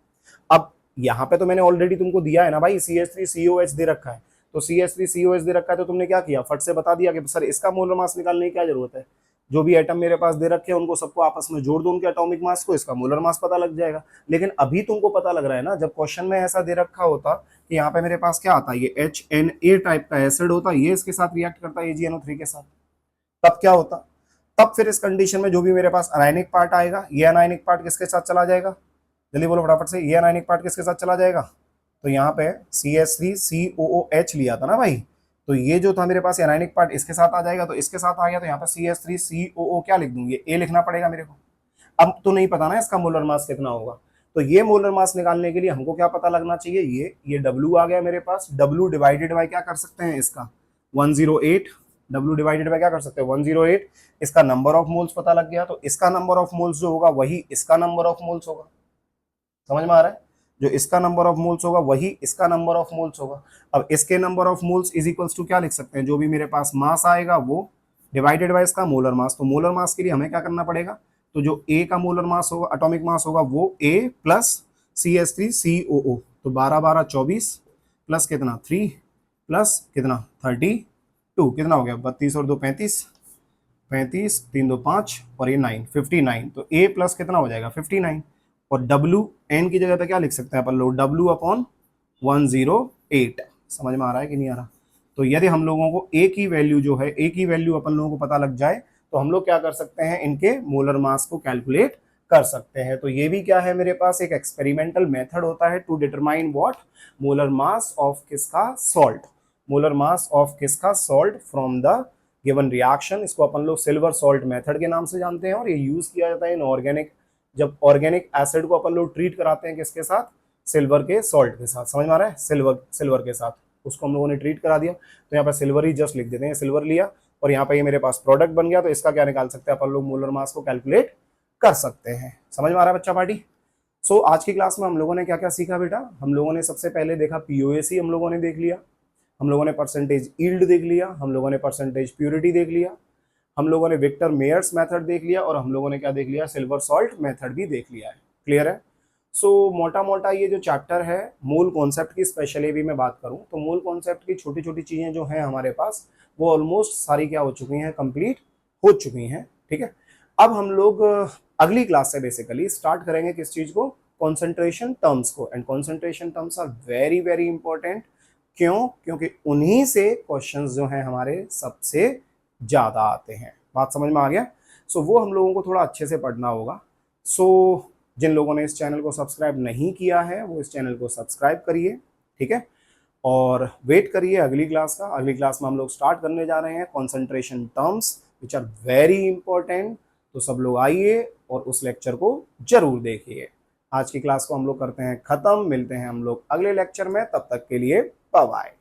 अब यहाँ पे तो मैंने ऑलरेडी तुमको दिया है ना भाई, CH3COH दे रखा है। तो CH3COH दे रखा है, तो तुमने क्या किया, फट से बता दिया कि सर इसका मोलर मास निकालने की क्या जरूरत है। जो भी एटम मेरे पास दे रखे हैं उनको सबको आपस में जोड़ दो, उनके एटॉमिक मास को, इसका मोलर मास पता लग जाएगा। लेकिन अभी तुमको पता लग रहा है ना, जब क्वेश्चन में ऐसा दे रखा होता कि यहाँ पे मेरे पास क्या आता है, ये HNA टाइप का एसिड होता, ये इसके साथ रिएक्ट करता है AgNO3 के साथ, तब क्या होता, तब फिर इस कंडीशन में जो भी मेरे पास अनायनिक पार्ट आएगा, ये अनायनिक पार्ट किसके साथ चला जाएगा, जल्दी बोलो फटाफट से, ये अनायनिक पार्ट किसके साथ चला जाएगा। तो यहाँ पे CH3COOH लिया था ना भाई, तो ये जो था मेरे पास अनायनिक पार्ट इसके साथ आ जाएगा, तो इसके साथ आ गया। तो यहाँ पे CH3COO क्या लिख दूंगी, A लिखना पड़ेगा मेरे को। अब तो नहीं पता ना इसका मोलर मास कितना होगा, तो ये मोलर मास निकालने के लिए हमको क्या पता लगना चाहिए, ये W आ गया मेरे पास। W डिवाइडेड बाय क्या कर सकते हैं इसका, 108। W डिवाइडेड बाय क्या कर सकते हैं, 108। इसका नंबर ऑफ मोल्स पता लग गया, तो इसका नंबर ऑफ मोल्स जो होगा वही इसका नंबर ऑफ मोल्स होगा। समझ में आ रहा है, जो इसका नंबर ऑफ मोल्स होगा वही इसका नंबर ऑफ मोल्स होगा। अब इसके number of moles is equals to क्या लिख सकते हैं, जो भी मेरे पास मास आएगा वो डिवाइडेड बाय इसका मोलर मास। तो मोलर मास के लिए हमें क्या करना पड़ेगा, तो जो ए का मोलर मास होगा, एटॉमिक मास होगा, वो A प्लस CH3COO, तो 12 12 24 प्लस कितना 3 प्लस कितना 32, कितना हो गया 32 और 2 35, 35 3 2 5 और ये 9 59। तो A प्लस कितना हो जाएगा 59। और डब्ल्यू एन की जगह पे क्या लिख सकते हैं अपन लोग, डब्ल्यू अपॉन 108। समझ में आ रहा है कि नहीं आ रहा? तो यदि हम लोगों को ए की वैल्यू जो है, ए की वैल्यू अपन लोगों को पता लग जाए तो हम लोग क्या कर सकते हैं, इनके मोलर मास को कैलकुलेट कर सकते हैं। तो ये भी क्या है, मेरे पास एक एक्सपेरिमेंटल मेथड होता है to determine what, molar mass of किसका, सॉल्ट, मोलर मास ऑफ किसका, salt from the given reaction. इसको अपन लोग सिल्वर सॉल्ट मेथड के नाम से जानते हैं और ये यूज किया जाता है इन ऑर्गेनिक, जब ऑर्गेनिक एसिड को अपन लोग ट्रीट कराते हैं किसके साथ, सिल्वर के सॉल्ट के साथ। समझ में आ रहा है, सिल्वर के साथ उसको हम लोगों ने ट्रीट करा दिया। तो यहाँ पर सिल्वर ही जस्ट लिख देते हैं, सिल्वर लिया और यहाँ पे ये मेरे पास प्रोडक्ट बन गया। तो इसका क्या निकाल सकते हैं अपन लोग, मोलर मास को कैलकुलेट कर सकते हैं। समझ में आ रहा है बच्चा पार्टी? सो आज की क्लास में हम लोगों ने क्या क्या सीखा बेटा, हम लोगों ने सबसे पहले देखा पीओएसी, हम लोगों ने देख लिया, हम लोगों ने परसेंटेज यील्ड देख लिया, हम लोगों ने परसेंटेज प्योरिटी देख लिया, हम लोगों ने विक्टर मेयर्स मेथड देख लिया और हम लोगों ने क्या देख लिया, सिल्वर सॉल्ट मेथड भी देख लिया है। क्लियर है? सो मोटा मोटा ये जो चैप्टर है मूल कॉन्सेप्ट की, स्पेशली भी मैं बात करूं तो मूल कॉन्सेप्ट की छोटी छोटी चीजें जो हैं हमारे पास वो ऑलमोस्ट सारी क्या हो चुकी हैं, कंप्लीट हो चुकी हैं। ठीक है, अब हम लोग अगली क्लास से बेसिकली स्टार्ट करेंगे किस चीज को, कॉन्सेंट्रेशन टर्म्स को। And concentration terms are very very important. क्यों? क्योंकि उन्हीं से क्वेश्चंस जो हैं हमारे सबसे ज्यादा आते हैं। बात समझ में आ गया? सो वो हम लोगों को थोड़ा अच्छे से पढ़ना होगा। सो जिन लोगों ने इस चैनल को सब्सक्राइब नहीं किया है वो इस चैनल को सब्सक्राइब करिए, ठीक है, और वेट करिए अगली क्लास का। अगली क्लास में हम लोग स्टार्ट करने जा रहे हैं concentration terms which are very important. तो सब लोग आइए और उस लेक्चर को जरूर देखिए। आज की क्लास को हम लोग करते हैं खत्म, मिलते हैं हम लोग अगले लेक्चर में, तब तक के लिए बाय बाय।